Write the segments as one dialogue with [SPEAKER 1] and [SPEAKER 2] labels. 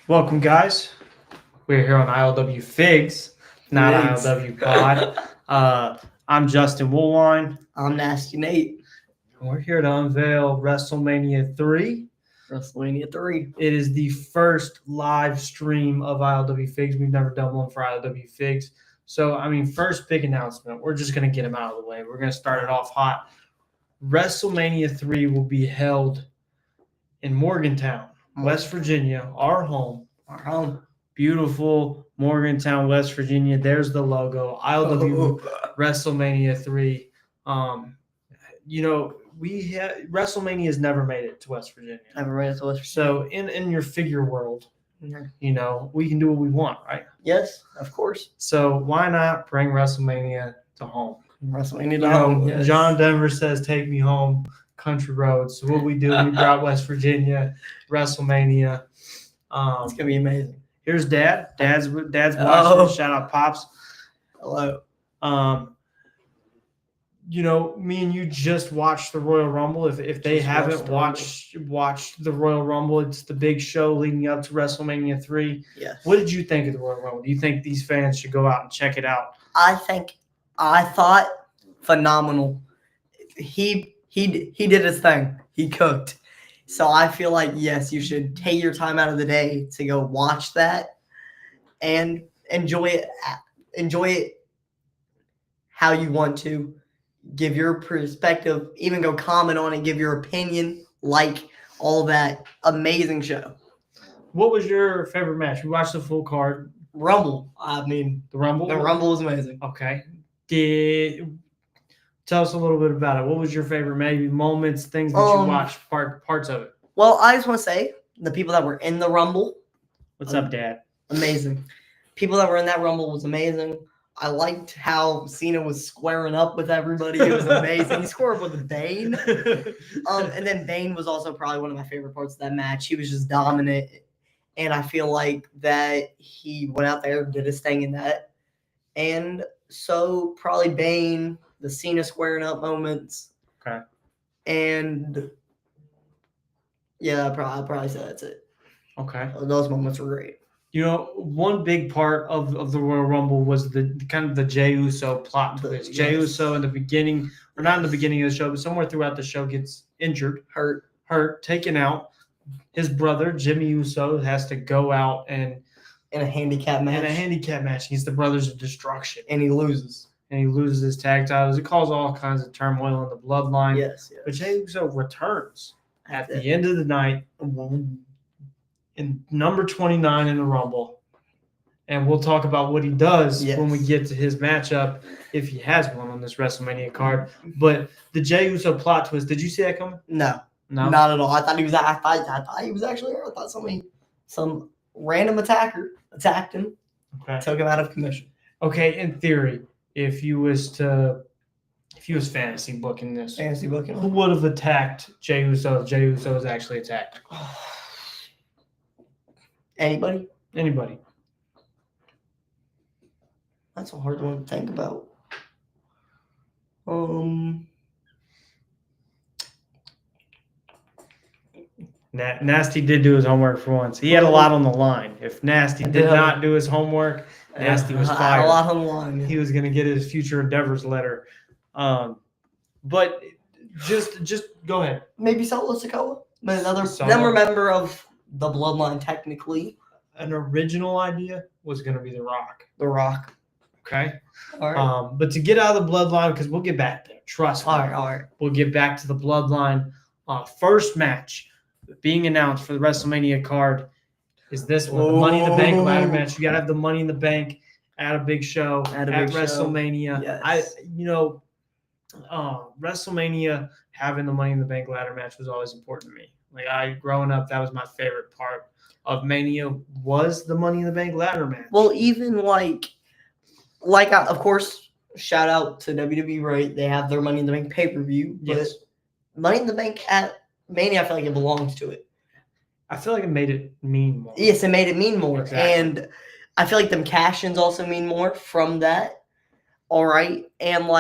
[SPEAKER 1] Welcome, guys. We're here on ILWFIGZ, not
[SPEAKER 2] Figs.
[SPEAKER 1] ILW Pod. I'm Justin Woolwine.
[SPEAKER 2] I'm Nasty Nate.
[SPEAKER 1] And we're here to unveil WrestleMania 3.
[SPEAKER 2] WrestleMania 3.
[SPEAKER 1] It is the first live stream of ILWFIGZ. We've never done one for ILWFIGZ. So, first big announcement. We're just going to get them out of the way. We're going to start it off hot. WrestleMania 3 will be held in Morgantown, West Virginia, our home.
[SPEAKER 2] Our home.
[SPEAKER 1] Beautiful Morgantown, West Virginia. There's the logo. ILW WrestleMania 3. WrestleMania has never made it to West Virginia.
[SPEAKER 2] Never made it to West
[SPEAKER 1] So in your figure world, we can do what we want, right?
[SPEAKER 2] Yes, of course.
[SPEAKER 1] So why not bring WrestleMania to home?
[SPEAKER 2] WrestleMania to home. Yes.
[SPEAKER 1] John Denver says, "Take me home, country roads." So what we do, we brought West Virginia, WrestleMania.
[SPEAKER 2] It's gonna be amazing.
[SPEAKER 1] Here's Dad. Dad's watching. Shout out, Pops.
[SPEAKER 2] Hello.
[SPEAKER 1] Me and you just watched the Royal Rumble. If they haven't watched the Royal Rumble, it's the big show leading up to WrestleMania 3.
[SPEAKER 2] Yes.
[SPEAKER 1] What did you think of the Royal Rumble? Do you think these fans should go out and check it out?
[SPEAKER 2] I thought phenomenal. He did his thing. He cooked. So I feel like, yes, you should take your time out of the day to go watch that and enjoy it. Enjoy it how you want to. Give your perspective, even go comment on it, give your opinion, like all that amazing show.
[SPEAKER 1] What was your favorite match? We watched the full card.
[SPEAKER 2] Rumble.
[SPEAKER 1] The Rumble?
[SPEAKER 2] The Rumble was amazing.
[SPEAKER 1] Okay. Tell us a little bit about it. What was your favorite maybe moments, things that you watched, parts of it?
[SPEAKER 2] Well, I just want to say the people that were in the Rumble.
[SPEAKER 1] What's up, Dad?
[SPEAKER 2] Amazing. People that were in that Rumble was amazing. I liked how Cena was squaring up with everybody. It was amazing. He squared with Bane. And then Bane was also probably one of my favorite parts of that match. He was just dominant. And I feel like that he went out there and did his thing in that. And so probably Bane, the Cena squaring up moments.
[SPEAKER 1] Okay.
[SPEAKER 2] And yeah, I'll probably say that's it.
[SPEAKER 1] Okay.
[SPEAKER 2] Those moments were great.
[SPEAKER 1] One big part of the Royal Rumble was the kind of the Jey Uso plot twist. Jey Uso in the beginning, or not in the beginning of the show, but somewhere throughout the show gets injured, hurt, taken out. His brother, Jimmy Uso, has to go out and
[SPEAKER 2] in a handicap match.
[SPEAKER 1] He's the Brothers of Destruction.
[SPEAKER 2] And he loses.
[SPEAKER 1] His tag titles. It caused all kinds of turmoil in the bloodline.
[SPEAKER 2] Yes.
[SPEAKER 1] But Jey Uso returns at the end of the night in number 29 in the Rumble. And we'll talk about what he does when we get to his matchup, if he has one on this WrestleMania card. But the Jey Uso plot twist, did you see that coming?
[SPEAKER 2] No, not at all. I thought he was. I thought he was actually. I thought some random attacker attacked him, took him out of commission.
[SPEAKER 1] Okay, in theory, if you was fantasy booking this, who would have attacked Jey Uso if Jey Uso was actually attacked?
[SPEAKER 2] Anybody? That's a hard one to think about.
[SPEAKER 1] Nasty did do his homework for once. He had a lot on the line. If Nasty did not do his homework, Nasty was fired.
[SPEAKER 2] A lot on the line.
[SPEAKER 1] He was going to get his future endeavors letter. But just go ahead.
[SPEAKER 2] Maybe Solo Sikoa, another member of the bloodline. Technically,
[SPEAKER 1] an original idea was going to be The Rock. Okay.
[SPEAKER 2] All right.
[SPEAKER 1] But to get out of the bloodline, because we'll get back there. Trust me.
[SPEAKER 2] All right.
[SPEAKER 1] We'll get back to the bloodline. First match being announced for the WrestleMania card is this one, the Money in the Bank ladder match. You got to have the Money in the Bank at a big show at WrestleMania.
[SPEAKER 2] Yes.
[SPEAKER 1] WrestleMania having the Money in the Bank ladder match was always important to me. Growing up, that was my favorite part of Mania was the Money in the Bank ladder match.
[SPEAKER 2] Well, even of course, shout out to WWE, right? They have their Money in the Bank pay-per-view.
[SPEAKER 1] Yes.
[SPEAKER 2] But Money in the Bank at Mania, I feel like it belongs to it.
[SPEAKER 1] I feel like it made it mean more.
[SPEAKER 2] Yes, it made it mean more.
[SPEAKER 1] Exactly.
[SPEAKER 2] And I feel like them cash-ins also mean more from that. All right. And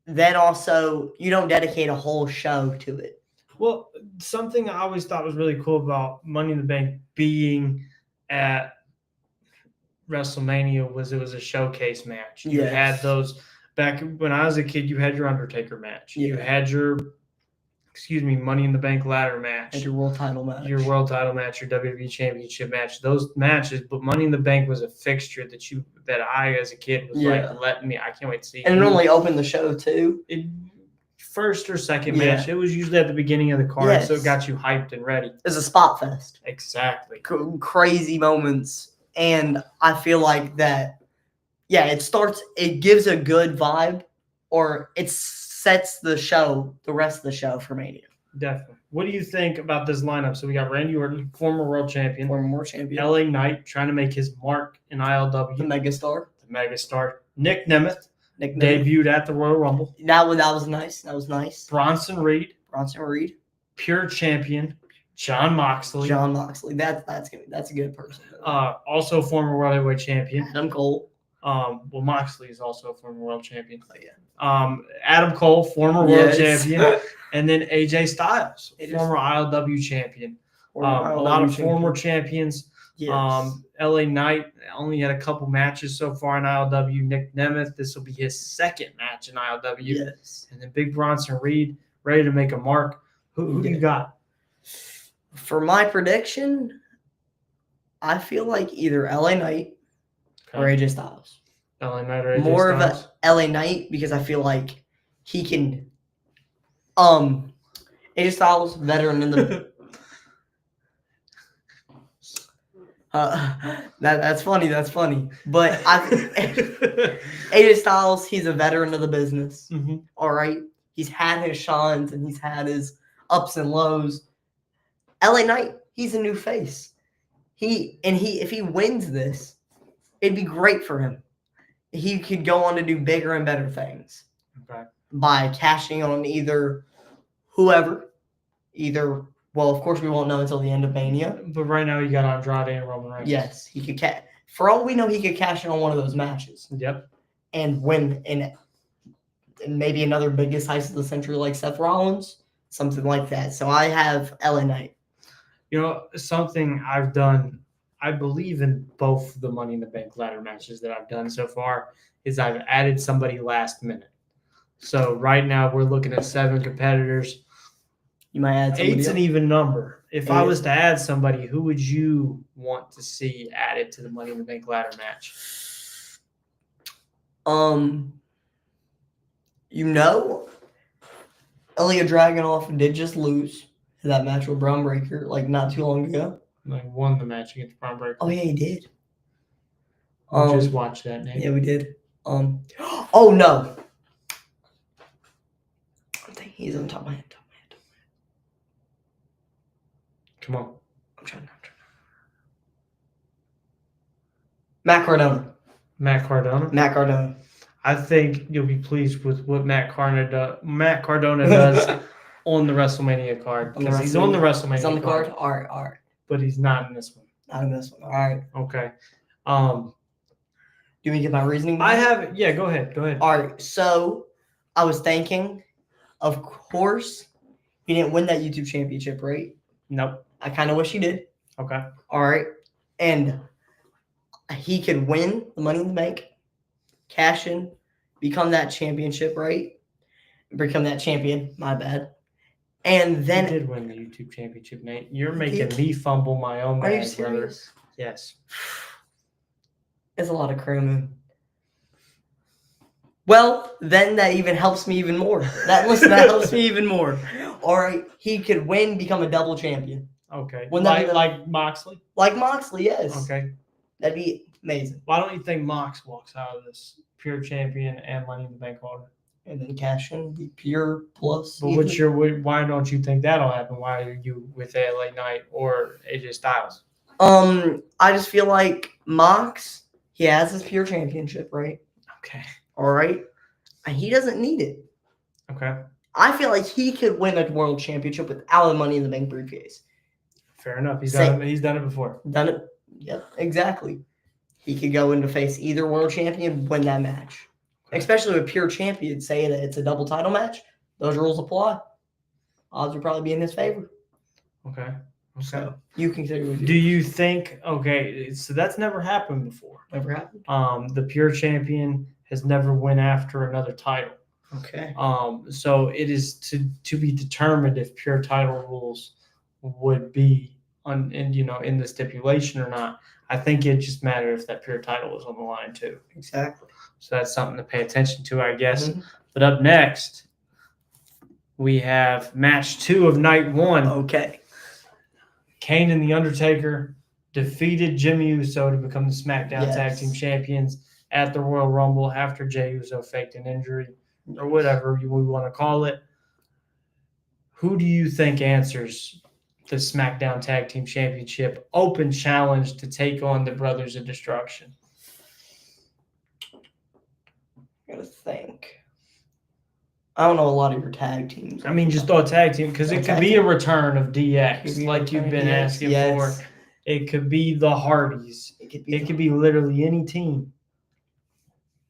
[SPEAKER 2] then also you don't dedicate a whole show to it.
[SPEAKER 1] Well, something I always thought was really cool about Money in the Bank being at WrestleMania was it was a showcase match. You
[SPEAKER 2] Yes.
[SPEAKER 1] had those back when I was a kid. You had your Undertaker match. You
[SPEAKER 2] Yeah.
[SPEAKER 1] had your Money in the Bank ladder match.
[SPEAKER 2] And your world title match.
[SPEAKER 1] Your world title match, your WWE Championship match, those matches. But Money in the Bank was a fixture that I, as a kid, was
[SPEAKER 2] Yeah.
[SPEAKER 1] like, I can't wait to see.
[SPEAKER 2] And it normally opened the show too.
[SPEAKER 1] First or second
[SPEAKER 2] Yeah.
[SPEAKER 1] match, it was usually at the beginning of the card,
[SPEAKER 2] Yes.
[SPEAKER 1] so it got you hyped and ready.
[SPEAKER 2] It's a spot fest.
[SPEAKER 1] Exactly.
[SPEAKER 2] Crazy moments, and I feel like that. Yeah, it gives a good vibe, or it sets the rest of the show for Mania.
[SPEAKER 1] Definitely. What do you think about this lineup? So we got Randy Orton, former world champion.
[SPEAKER 2] Former world champion.
[SPEAKER 1] LA Knight trying to make his mark in ILW.
[SPEAKER 2] The megastar.
[SPEAKER 1] The megastar. Nick Nemeth.
[SPEAKER 2] Nick
[SPEAKER 1] Debuted at the Royal Rumble.
[SPEAKER 2] That was nice. That was nice.
[SPEAKER 1] Bronson Reed.
[SPEAKER 2] Pure
[SPEAKER 1] champion. John Moxley.
[SPEAKER 2] That's a good person.
[SPEAKER 1] Also former world heavyweight champion.
[SPEAKER 2] Adam Cole.
[SPEAKER 1] Moxley is also a former world champion. Oh, yeah. Adam Cole, former world champion, and then AJ Styles, former ILW champion. A lot of former champions.
[SPEAKER 2] Yes.
[SPEAKER 1] LA Knight only had a couple matches so far in ILW. Nick Nemeth, this will be his second match in ILW.
[SPEAKER 2] Yes.
[SPEAKER 1] And then Big Bronson Reed, ready to make a mark. Who do you got?
[SPEAKER 2] For my prediction, I feel like either LA Knight or AJ Styles.
[SPEAKER 1] LA Knight or AJ
[SPEAKER 2] More
[SPEAKER 1] Styles?
[SPEAKER 2] of a LA Knight because I feel like he can. AJ Styles, veteran in the. That's funny. But AJ Styles, he's a veteran of the business.
[SPEAKER 1] Mm-hmm.
[SPEAKER 2] All right, he's had his shines and he's had his ups and lows. LA Knight, he's a new face. If he wins this, it'd be great for him. He could go on to do bigger and better things.
[SPEAKER 1] Okay.
[SPEAKER 2] By cashing on either whoever, well, of course we won't know until the end of Mania.
[SPEAKER 1] But right now you got Andrade and Roman Reigns.
[SPEAKER 2] Yes, he could for all we know, he could cash in on one of those matches.
[SPEAKER 1] Yep.
[SPEAKER 2] And win in maybe another biggest heist of the century like Seth Rollins, something like that. So I have LA Knight.
[SPEAKER 1] You know, something I've done, I believe in both the Money in the Bank ladder matches that I've done so far, is I've added somebody last minute. So right now we're looking at 7 competitors.
[SPEAKER 2] You might add somebody
[SPEAKER 1] 8's an
[SPEAKER 2] else.
[SPEAKER 1] even number. If I was to add somebody, who would you want to see added to the Money in the Bank ladder match?
[SPEAKER 2] Ilya Dragunov did just lose that match with Braun Breaker like not too long ago.
[SPEAKER 1] Like won the match against Braun Breaker.
[SPEAKER 2] Oh yeah, he did.
[SPEAKER 1] We just watched that, Nate.
[SPEAKER 2] Yeah, we did. Oh no. I think he's on top of my head.
[SPEAKER 1] Come on.
[SPEAKER 2] I'm trying. Matt Cardona.
[SPEAKER 1] Matt Cardona. I think you'll be pleased with what Matt Cardona does on the WrestleMania card. Because he's on the WrestleMania
[SPEAKER 2] He's on the card? All right.
[SPEAKER 1] But he's not in this one.
[SPEAKER 2] Not in this one. All right.
[SPEAKER 1] Okay.
[SPEAKER 2] Do you want me to get my reasoning?
[SPEAKER 1] I have it. Yeah, go ahead.
[SPEAKER 2] All right. So I was thinking, of course, he didn't win that YouTube championship, right?
[SPEAKER 1] Nope.
[SPEAKER 2] I kind of wish he did.
[SPEAKER 1] Okay.
[SPEAKER 2] All right. And he could win the Money in the Bank, cash in, become that championship, right? Become that champion. My bad. And then
[SPEAKER 1] he did win the YouTube championship, Nate. You're making me fumble my own bag,
[SPEAKER 2] Are you serious?
[SPEAKER 1] brother. Yes.
[SPEAKER 2] It's a lot of crowing. Well, then that even helps me even more. That helps me even more. All right, he could win, become a double champion.
[SPEAKER 1] Okay.
[SPEAKER 2] Like
[SPEAKER 1] Moxley?
[SPEAKER 2] Like Moxley, yes.
[SPEAKER 1] Okay.
[SPEAKER 2] That'd be amazing.
[SPEAKER 1] Why don't you think Mox walks out of this pure champion and Money in the Bank holder?
[SPEAKER 2] And then cash in, be pure plus.
[SPEAKER 1] But why don't you think that'll happen? Why are you with LA Knight or AJ Styles?
[SPEAKER 2] I just feel like Mox, he has his pure championship, right?
[SPEAKER 1] Okay.
[SPEAKER 2] All right. And he doesn't need it.
[SPEAKER 1] Okay.
[SPEAKER 2] I feel like he could win a world championship without a Money in the Bank briefcase.
[SPEAKER 1] Fair enough. He's done it before.
[SPEAKER 2] Done it. Yep, exactly. He could go in to face either world champion, win that match. Okay. Especially with pure champion, say that it's a double title match. Those rules apply. Odds would probably be in his favor.
[SPEAKER 1] Okay. Okay.
[SPEAKER 2] So you can consider it.
[SPEAKER 1] Do you think? Okay, so that's never happened before.
[SPEAKER 2] Never happened?
[SPEAKER 1] The pure champion has never went after another title.
[SPEAKER 2] Okay.
[SPEAKER 1] So it is to be determined if pure title rules would be in the stipulation or not. I think it just mattered if that pure title was on the line too.
[SPEAKER 2] Exactly.
[SPEAKER 1] So that's something to pay attention to, I guess.
[SPEAKER 2] Mhm.
[SPEAKER 1] But up next, we have match 2 of night 1.
[SPEAKER 2] Okay.
[SPEAKER 1] Kane and The Undertaker defeated Jimmy Uso to become the SmackDown
[SPEAKER 2] Yes.
[SPEAKER 1] Tag Team Champions at the Royal Rumble after Jey Uso faked an injury or whatever we want to call it. Who do you think answers the SmackDown Tag Team Championship open challenge to take on the Brothers of Destruction?
[SPEAKER 2] I gotta think. I don't know a lot of your tag teams.
[SPEAKER 1] I mean, just throw a tag team because it could be a return of DX, like you've been asking for. It could be the Hardys. It could be literally any team.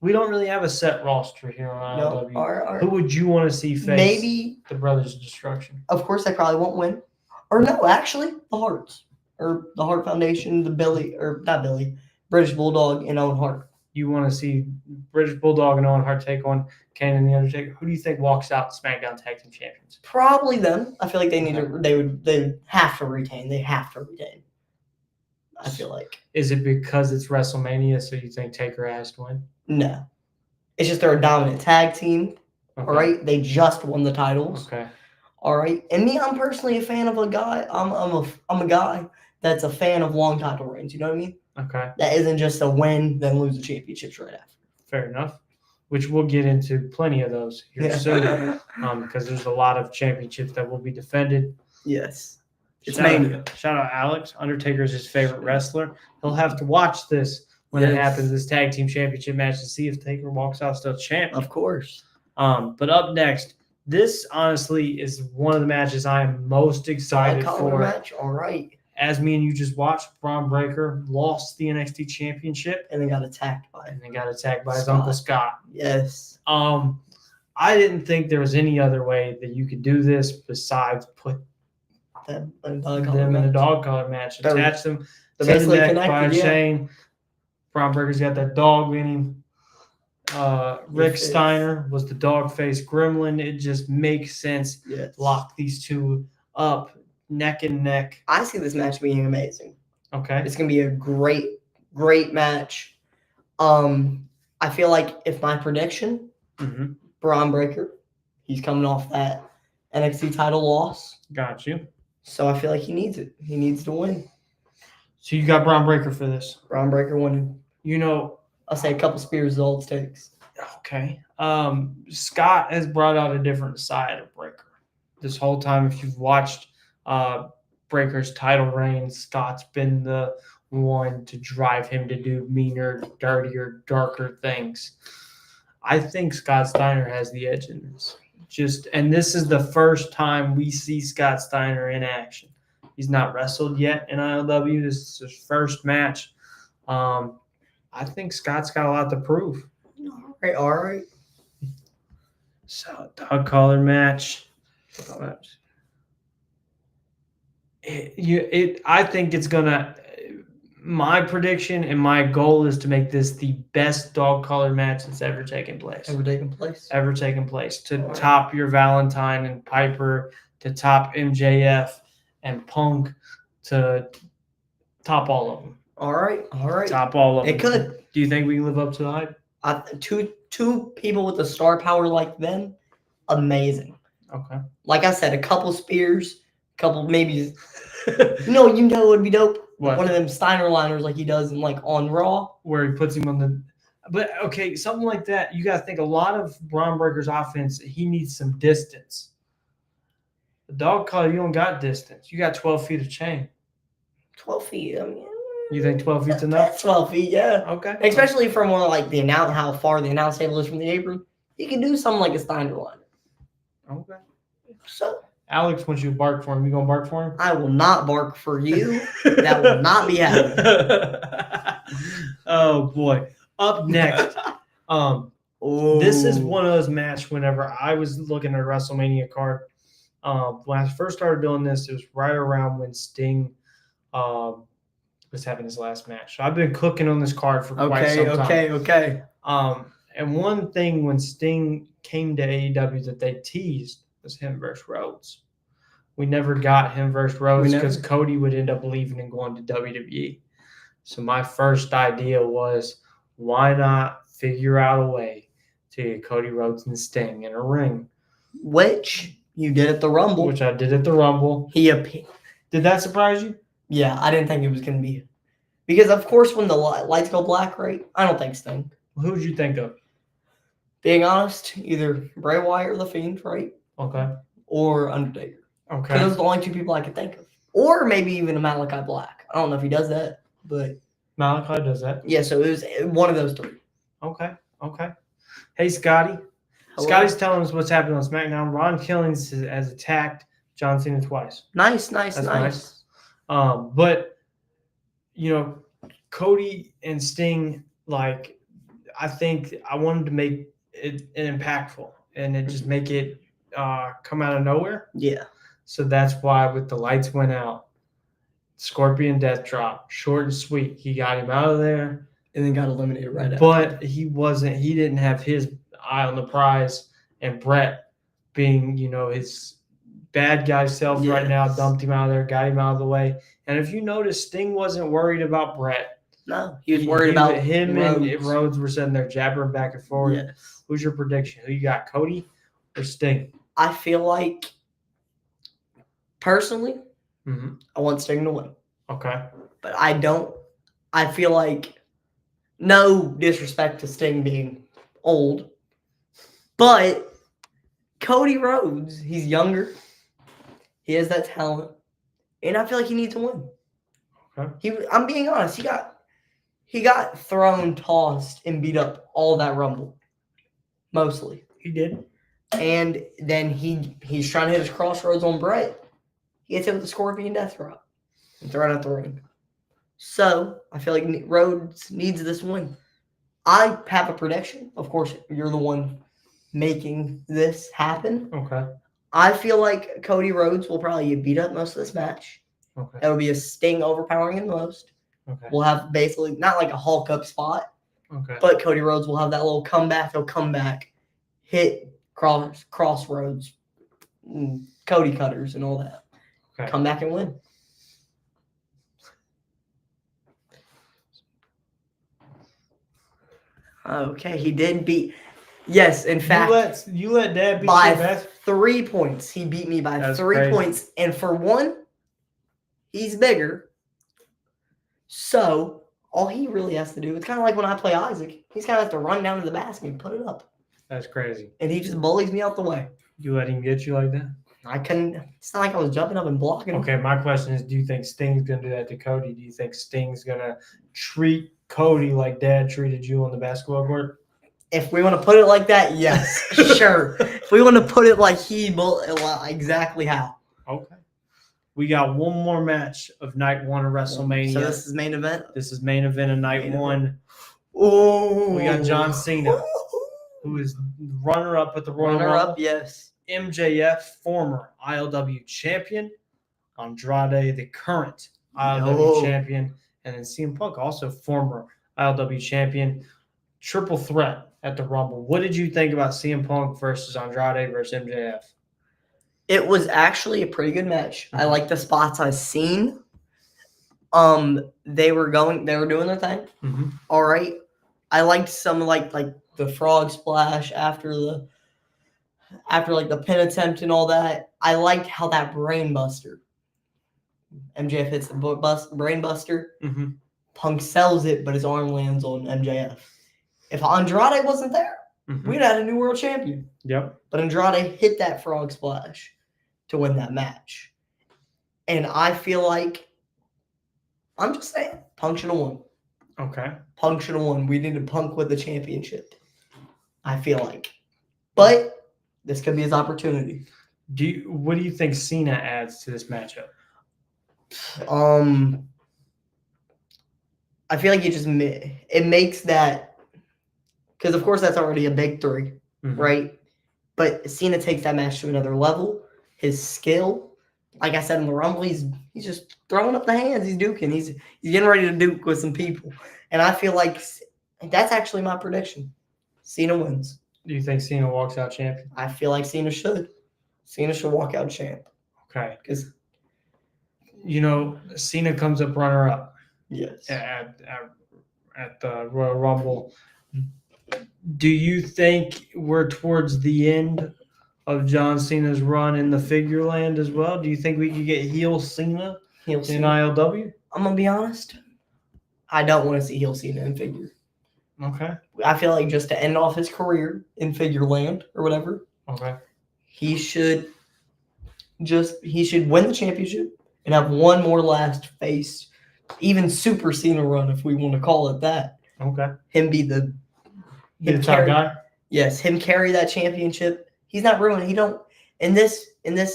[SPEAKER 1] We don't really have a set roster here on ILW. Who would you want to see face
[SPEAKER 2] maybe
[SPEAKER 1] the Brothers of Destruction?
[SPEAKER 2] Of course, they probably won't win. Or no, actually, the Hearts. Or the Hart Foundation, British Bulldog and Owen Hart.
[SPEAKER 1] You want to see British Bulldog and Owen Hart take on Kane and The Undertaker? Who do you think walks out SmackDown Tag Team Champions?
[SPEAKER 2] Probably them. I feel like they have to retain. They have to retain. I feel like.
[SPEAKER 1] Is it because it's WrestleMania, so you think Taker has to win?
[SPEAKER 2] No. It's just they're a dominant tag team.
[SPEAKER 1] Okay.
[SPEAKER 2] All right. They just won the titles.
[SPEAKER 1] Okay.
[SPEAKER 2] All right. And me, I'm personally a fan of a guy. I'm a guy that's a fan of long title reigns. You know what I mean?
[SPEAKER 1] Okay.
[SPEAKER 2] That isn't just a win, then lose the championships right after.
[SPEAKER 1] Fair enough. Which we'll get into plenty of those here soon. Because there's a lot of championships that will be defended.
[SPEAKER 2] Yes. It's
[SPEAKER 1] Mania. Shout out Alex. Undertaker's his favorite wrestler. He'll have to watch this when it happens, this tag team championship match, to see if Taker walks out still champion.
[SPEAKER 2] Of course.
[SPEAKER 1] But up next, this honestly is one of the matches I am most excited for.
[SPEAKER 2] Match. All right.
[SPEAKER 1] As me and you just watched, Braun Breaker lost the NXT Championship
[SPEAKER 2] and then got attacked by
[SPEAKER 1] his Uncle Scott.
[SPEAKER 2] Yes.
[SPEAKER 1] I didn't think there was any other way that you could do this besides put them in a dog collar match. Attach them to the neck by a chain. Braun Breaker's got that dog in him. Rick Steiner was the dog face gremlin. It just makes sense.
[SPEAKER 2] Yes.
[SPEAKER 1] Lock these two up neck and neck.
[SPEAKER 2] I see this match being amazing.
[SPEAKER 1] Okay.
[SPEAKER 2] It's going to be a great, great match. I feel like if my prediction, Braun Breaker, he's coming off that NXT title loss.
[SPEAKER 1] Got you.
[SPEAKER 2] So I feel like he needs it. He needs to win.
[SPEAKER 1] So you got Braun Breaker for this.
[SPEAKER 2] Braun Breaker winning.
[SPEAKER 1] You know,
[SPEAKER 2] I'll say a couple spears is all it takes.
[SPEAKER 1] Okay. Scott has brought out a different side of Breaker. This whole time, if you've watched Breaker's title reign, Scott's been the one to drive him to do meaner, dirtier, darker things. I think Scott Steiner has the edge in this. And this is the first time we see Scott Steiner in action. He's not wrestled yet in ILW. This is his first match. I think Scott's got a lot to prove.
[SPEAKER 2] All right.
[SPEAKER 1] So, dog collar match. I think it's gonna. My prediction and my goal is to make this the best dog collar match that's ever taken place. Ever taken place. To top your Valentine and Piper, to top MJF and Punk, to top all of them.
[SPEAKER 2] All right.
[SPEAKER 1] Top all of them.
[SPEAKER 2] It could.
[SPEAKER 1] Do you think we can live up to the hype?
[SPEAKER 2] Two people with a star power like them, amazing.
[SPEAKER 1] Okay.
[SPEAKER 2] Like I said, a couple spears, couple maybe. No, you know it would be dope.
[SPEAKER 1] What?
[SPEAKER 2] One of them Steiner liners like he does in on Raw,
[SPEAKER 1] where he puts him on the. But okay, something like that. You got to think a lot of Braun Breaker's offense. He needs some distance. The dog collar, you don't got distance. You got 12 feet of chain.
[SPEAKER 2] 12 feet. I mean,
[SPEAKER 1] you think 12 feet's enough?
[SPEAKER 2] That's 12 feet, yeah.
[SPEAKER 1] Okay.
[SPEAKER 2] Especially from how far the announce table is from the apron. You can do something like a Steiner liner.
[SPEAKER 1] Okay.
[SPEAKER 2] So.
[SPEAKER 1] Alex wants you to bark for him. You gonna bark for him?
[SPEAKER 2] I will not bark for you. That will not be happening.
[SPEAKER 1] Oh boy. Up next. This is one of those matches whenever I was looking at a WrestleMania card. When I first started doing this, it was right around when Sting was having his last match. So I've been cooking on this card for quite some time.
[SPEAKER 2] Okay.
[SPEAKER 1] And one thing when Sting came to AEW that they teased was him versus Rhodes. We never got him versus Rhodes because Cody would end up leaving and going to WWE. So my first idea was, why not figure out a way to get Cody Rhodes and Sting in a ring?
[SPEAKER 2] Which you did at the Rumble.
[SPEAKER 1] Which I did at the Rumble. Did that surprise you?
[SPEAKER 2] Yeah, I didn't think it was going to be. Because, of course, when the lights go black, right, I don't think Sting.
[SPEAKER 1] Who did you think of?
[SPEAKER 2] Being honest, either Bray Wyatt or The Fiend, right?
[SPEAKER 1] Okay.
[SPEAKER 2] Or Undertaker.
[SPEAKER 1] Okay.
[SPEAKER 2] Those are the only two people I could think of. Or maybe even a Malachi Black. I don't know if he does that, but...
[SPEAKER 1] Malachi does that?
[SPEAKER 2] Yeah, so it was one of those three.
[SPEAKER 1] Okay. Hey, Scotty.
[SPEAKER 2] Hello?
[SPEAKER 1] Scotty's telling us what's happening on SmackDown. Ron Killings has attacked John Cena twice.
[SPEAKER 2] Nice.
[SPEAKER 1] That's nice. But, Cody and Sting, I think I wanted to make it impactful and it just make it come out of nowhere.
[SPEAKER 2] Yeah.
[SPEAKER 1] So that's why with the lights went out, Scorpion Death Drop, short and sweet. He got him out of there.
[SPEAKER 2] And then got eliminated right after.
[SPEAKER 1] But he didn't have his eye on the prize. And Brett, being, his bad guy self right now, dumped him out of there, got him out of the way. And if you notice, Sting wasn't worried about Brett.
[SPEAKER 2] No, he was worried about
[SPEAKER 1] him
[SPEAKER 2] Rhodes.
[SPEAKER 1] And Rhodes were sitting there jabbering back and forth.
[SPEAKER 2] Yes.
[SPEAKER 1] Who's your prediction? Who you got, Cody or Sting?
[SPEAKER 2] I feel like, personally,
[SPEAKER 1] Mm-hmm.
[SPEAKER 2] I want Sting to win.
[SPEAKER 1] Okay.
[SPEAKER 2] But I feel like, no disrespect to Sting being old, but Cody Rhodes, he's younger. He has that talent. And I feel like he needs to win.
[SPEAKER 1] Okay.
[SPEAKER 2] I'm being honest, he got thrown, tossed, and beat up all that Rumble. Mostly.
[SPEAKER 1] He did.
[SPEAKER 2] And then he's trying to hit his crossroads on Brett. He gets hit with the Scorpion Death Drop and thrown out the ring. So, I feel like Rhodes needs this win. I have a prediction. Of course, you're the one making this happen.
[SPEAKER 1] Okay.
[SPEAKER 2] I feel like Cody Rhodes will probably get beat up most of this match.
[SPEAKER 1] Okay.
[SPEAKER 2] It'll be a Sting overpowering him the most.
[SPEAKER 1] Okay.
[SPEAKER 2] We'll have basically, not like a Hulk up spot,
[SPEAKER 1] Okay.
[SPEAKER 2] but Cody Rhodes will have that little comeback. He'll come back, hit crossroads, Cody cutters and all that.
[SPEAKER 1] Okay.
[SPEAKER 2] Come back and win. Okay, he did beat. Yes, in fact,
[SPEAKER 1] you let Dad beat
[SPEAKER 2] by
[SPEAKER 1] you best?
[SPEAKER 2] 3 points. He beat me by
[SPEAKER 1] That's
[SPEAKER 2] 3
[SPEAKER 1] crazy.
[SPEAKER 2] points, and for one, he's bigger. So all he really has to do, it's kind of like when I play Isaac. He's kind of have to run down to the basket and put it up,
[SPEAKER 1] That's crazy.
[SPEAKER 2] and he just bullies me out the way.
[SPEAKER 1] You let him get you like that?
[SPEAKER 2] I couldn't. It's not like I was jumping up and blocking him.
[SPEAKER 1] Okay, my question is, do you think Sting's going to do that to Cody? Do you think Sting's going to treat Cody like Dad treated you on the basketball court?
[SPEAKER 2] If we want to put it like that, yes, sure. If we want to put it like exactly how.
[SPEAKER 1] Okay. We got one more match of night one of WrestleMania.
[SPEAKER 2] So this is main event.
[SPEAKER 1] This is main event of night one.
[SPEAKER 2] Oh,
[SPEAKER 1] We got John Cena, who is runner-up at the Royal Rumble.
[SPEAKER 2] Runner-up, yes.
[SPEAKER 1] MJF, former ILW champion. Andrade, the current ILW champion. And then CM Punk, also former ILW champion. Triple threat at the Rumble. What did you think about CM Punk versus Andrade versus MJF?
[SPEAKER 2] It was actually a pretty good match. I like the spots I've seen. They were doing their thing.
[SPEAKER 1] Mm-hmm.
[SPEAKER 2] All right. I liked some like the frog splash after the pin attempt and all that. I liked how that brain buster. MJF hits the brain buster.
[SPEAKER 1] Mm-hmm.
[SPEAKER 2] Punk sells it, but his arm lands on MJF. If Andrade wasn't there, we'd had a new world champion.
[SPEAKER 1] Yep.
[SPEAKER 2] But Andrade hit that frog splash to win that match. And I feel like, I'm just saying, Punk should have won.
[SPEAKER 1] Okay.
[SPEAKER 2] Punk should have won. We needed Punk with the championship, I feel like. But this could be his opportunity.
[SPEAKER 1] What do you think Cena adds to this matchup?
[SPEAKER 2] I feel like it makes that, because of course that's already a big three, right? But Cena takes that match to another level. his skill. Like I said in the Rumble, he's just throwing up the hands. He's duking. He's getting ready to duke with some people. And I feel like that's actually my prediction. Cena wins.
[SPEAKER 1] Do you think Cena walks out champion?
[SPEAKER 2] I feel like Cena should. Cena should walk out champ.
[SPEAKER 1] Okay.
[SPEAKER 2] Because
[SPEAKER 1] Cena comes up runner-up
[SPEAKER 2] yes.
[SPEAKER 1] at the Royal Rumble. Do you think we're towards the end of John Cena's run in the figure land as well? Do you think we could get heel Cena in ILW?
[SPEAKER 2] I'm going to be honest. I don't want to see heel Cena in figure.
[SPEAKER 1] Okay.
[SPEAKER 2] I feel like just to end off his career in figure land or whatever,
[SPEAKER 1] Okay.
[SPEAKER 2] he should win the championship and have one more last face, even Super Cena run, if we want to call it that.
[SPEAKER 1] Okay.
[SPEAKER 2] Him be the
[SPEAKER 1] top guy?
[SPEAKER 2] Yes, him carry that championship. He's not ruining. He don't in this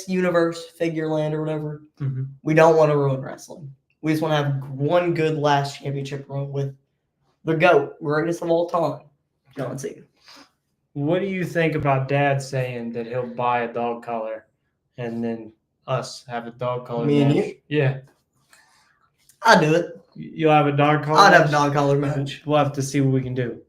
[SPEAKER 2] universe, figure land or whatever.
[SPEAKER 1] Mm-hmm.
[SPEAKER 2] We don't want to ruin wrestling. We just want to have one good last championship run with the GOAT, greatest of all time, John Cena.
[SPEAKER 1] What do you think about Dad saying that he'll buy a dog collar and then us have a dog collar
[SPEAKER 2] Me
[SPEAKER 1] match?
[SPEAKER 2] and you?
[SPEAKER 1] Yeah.
[SPEAKER 2] I'll do it.
[SPEAKER 1] You'll have a dog collar
[SPEAKER 2] I'd
[SPEAKER 1] match?
[SPEAKER 2] have a dog collar match.
[SPEAKER 1] We'll have to see what we can do.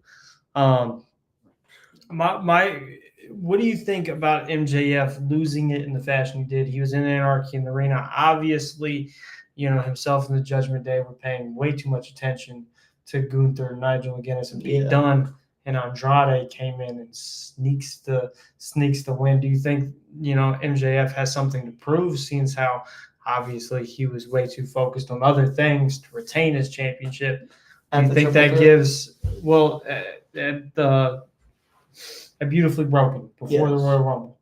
[SPEAKER 1] What do you think about MJF losing it in the fashion he did? He was in Anarchy in the Arena. Obviously, himself and the Judgment Day were paying way too much attention to Gunther, Nigel McGuinness, and Pete Dunne. And Andrade came in and sneaks the win. Do you think MJF has something to prove, seeing as how obviously he was way too focused on other things to retain his championship? Do you think that gives at Beautifully Broken before the Royal Rumble?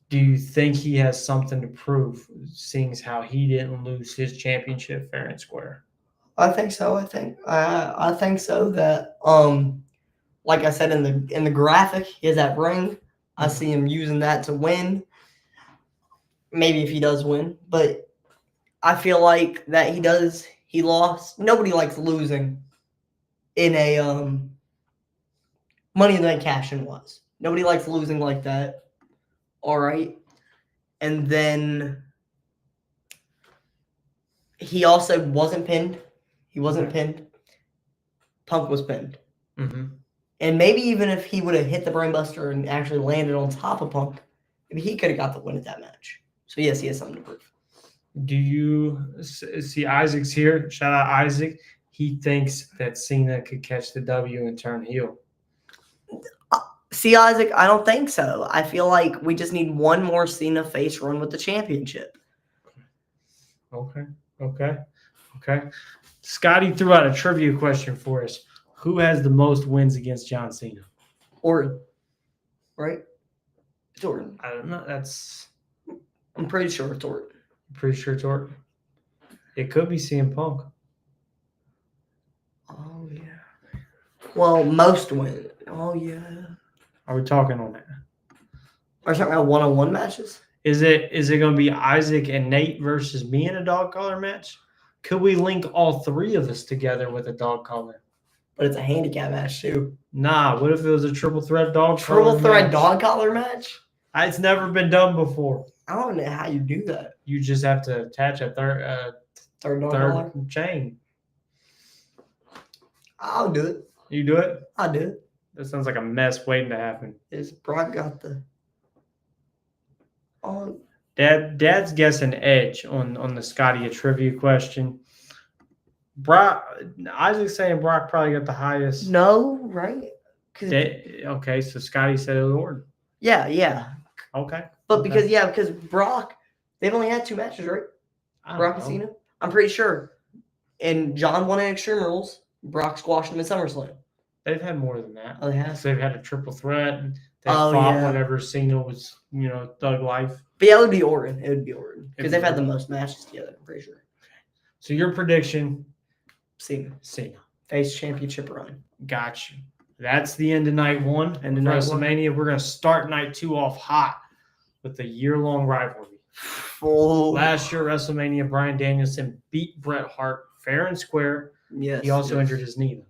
[SPEAKER 1] Do you think he has something to prove, seeing as how he didn't lose his championship fair and square?
[SPEAKER 2] I think so. I think so. That like I said in the graphic, he has that ring. I see him using that to win. Maybe if he does win, but I feel like that he lost. Nobody likes losing in a Money in the Bank cash-in was. Nobody likes losing like that. All right. And then he also wasn't pinned. He wasn't pinned. Punk was pinned.
[SPEAKER 1] Mm-hmm.
[SPEAKER 2] And maybe even if he would have hit the brainbuster and actually landed on top of Punk, maybe he could have got the win at that match. So, yes, he has something to prove.
[SPEAKER 1] Do you see Isaac's here? Shout out Isaac. He thinks that Cena could catch the W and turn heel.
[SPEAKER 2] See, Isaac, I don't think so. I feel like we just need one more Cena face run with the championship.
[SPEAKER 1] Okay. Scotty threw out a trivia question for us. Who has the most wins against John Cena?
[SPEAKER 2] Orton. Right? It's Orton.
[SPEAKER 1] I don't know.
[SPEAKER 2] I'm pretty sure it's Orton.
[SPEAKER 1] Pretty sure it's Orton. It could be CM Punk.
[SPEAKER 2] Oh, yeah. Well, most win. Oh, yeah.
[SPEAKER 1] Are we talking on that?
[SPEAKER 2] Are we talking about one-on-one matches?
[SPEAKER 1] Is it going to be Isaac and Nate versus me in a dog collar match? Could we link all three of us together with a dog collar?
[SPEAKER 2] But it's a handicap match, too.
[SPEAKER 1] Nah, what if it was a triple threat dog collar
[SPEAKER 2] Triple threat dog collar match?
[SPEAKER 1] It's never been done before.
[SPEAKER 2] I don't know how you do that.
[SPEAKER 1] You just have to attach a
[SPEAKER 2] third dog collar
[SPEAKER 1] chain.
[SPEAKER 2] I'll do it.
[SPEAKER 1] You do it?
[SPEAKER 2] I'll do it.
[SPEAKER 1] That sounds like a mess waiting to happen.
[SPEAKER 2] Is Brock got the
[SPEAKER 1] Dad's guessing edge on the Scotty a trivia question. Isaac's saying Brock probably got the highest.
[SPEAKER 2] No, right?
[SPEAKER 1] Okay, so Scotty said it was Orton.
[SPEAKER 2] Yeah.
[SPEAKER 1] Okay.
[SPEAKER 2] But because Brock, they've only had 2 matches, right? Brock and Cena. I'm pretty sure. And John won in Extreme Rules. Brock squashed him in SummerSlam.
[SPEAKER 1] They've had more than that.
[SPEAKER 2] Oh, they have?
[SPEAKER 1] So they've had a triple threat. And they fought whenever Cena was, thug life.
[SPEAKER 2] But yeah, it would be Orton. Because they've had the most matches together, I'm pretty sure.
[SPEAKER 1] So your prediction?
[SPEAKER 2] Cena. Face championship run.
[SPEAKER 1] Got you. That's the end of night 1.
[SPEAKER 2] And
[SPEAKER 1] WrestleMania. We're going to start night 2 off hot with a year-long rivalry.
[SPEAKER 2] Oh.
[SPEAKER 1] Last year, WrestleMania, Bryan Danielson beat Bret Hart fair and square.
[SPEAKER 2] Yes.
[SPEAKER 1] He also injured his knee, though.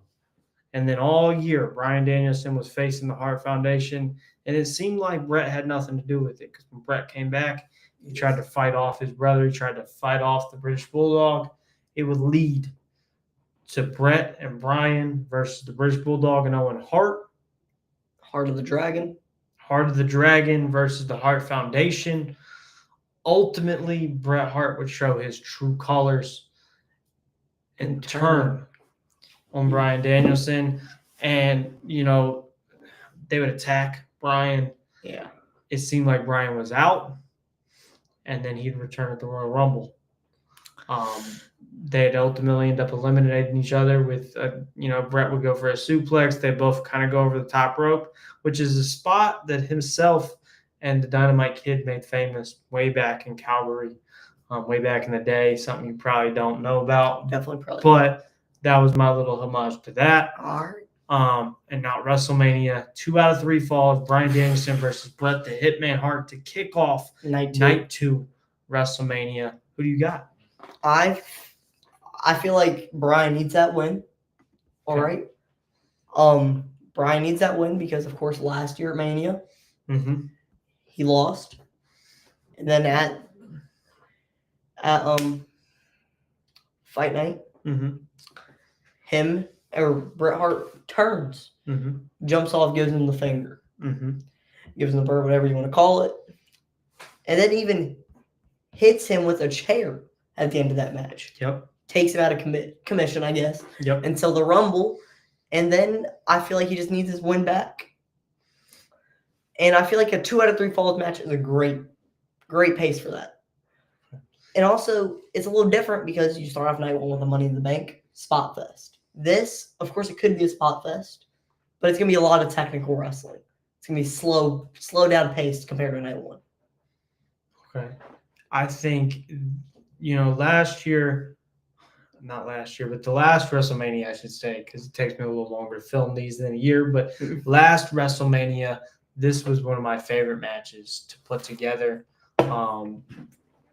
[SPEAKER 1] And then all year, Bryan Danielson was facing the Hart Foundation And it seemed like Brett had nothing to do with it because when Brett came back, he tried to fight off his brother. He tried to fight off the British Bulldog. It would lead to Brett and Brian versus the British Bulldog and Owen Hart.
[SPEAKER 2] Heart of the Dragon.
[SPEAKER 1] Heart of the Dragon versus the Hart Foundation. Ultimately, Bret Hart would show his true colors and turn on Bryan Danielson. And, they would attack Bryan.
[SPEAKER 2] Yeah.
[SPEAKER 1] It seemed like Bryan was out. And then he'd return at the Royal Rumble. They'd ultimately end up eliminating each other with, Brett would go for a suplex. They both kind of go over the top rope, which is a spot that himself and the Dynamite Kid made famous way back in Calgary, way back in the day, something you probably don't know about.
[SPEAKER 2] Definitely probably.
[SPEAKER 1] But that was my little homage to that.
[SPEAKER 2] All right.
[SPEAKER 1] And now WrestleMania, 2 out of 3 falls, Bryan Danielson versus Bret the Hitman Hart to kick off
[SPEAKER 2] Night
[SPEAKER 1] 2 WrestleMania. Who do you got?
[SPEAKER 2] I feel like Bryan needs that win. All right. Bryan needs that win because, of course, last year at Mania, he lost. And then at Fight Night, Bret Hart turns, jumps off, gives him the finger, gives him the bird, whatever you want to call it, and then even hits him with a chair at the end of that match.
[SPEAKER 1] Yep.
[SPEAKER 2] Takes him out of commission, I guess.
[SPEAKER 1] Yep.
[SPEAKER 2] Until the Rumble. And then I feel like he just needs his win back. And I feel like a 2 out of 3 falls match is a great pace for that. And also, it's a little different because you start off night 1 with a Money in the Bank spot fest. This, of course, it could be a spot fest, but it's going to be a lot of technical wrestling. It's going to be slow down paced compared to night 1.
[SPEAKER 1] Okay. I think, not last year, but the last WrestleMania, I should say, because it takes me a little longer to film these than a year. But last WrestleMania, this was one of my favorite matches to put together.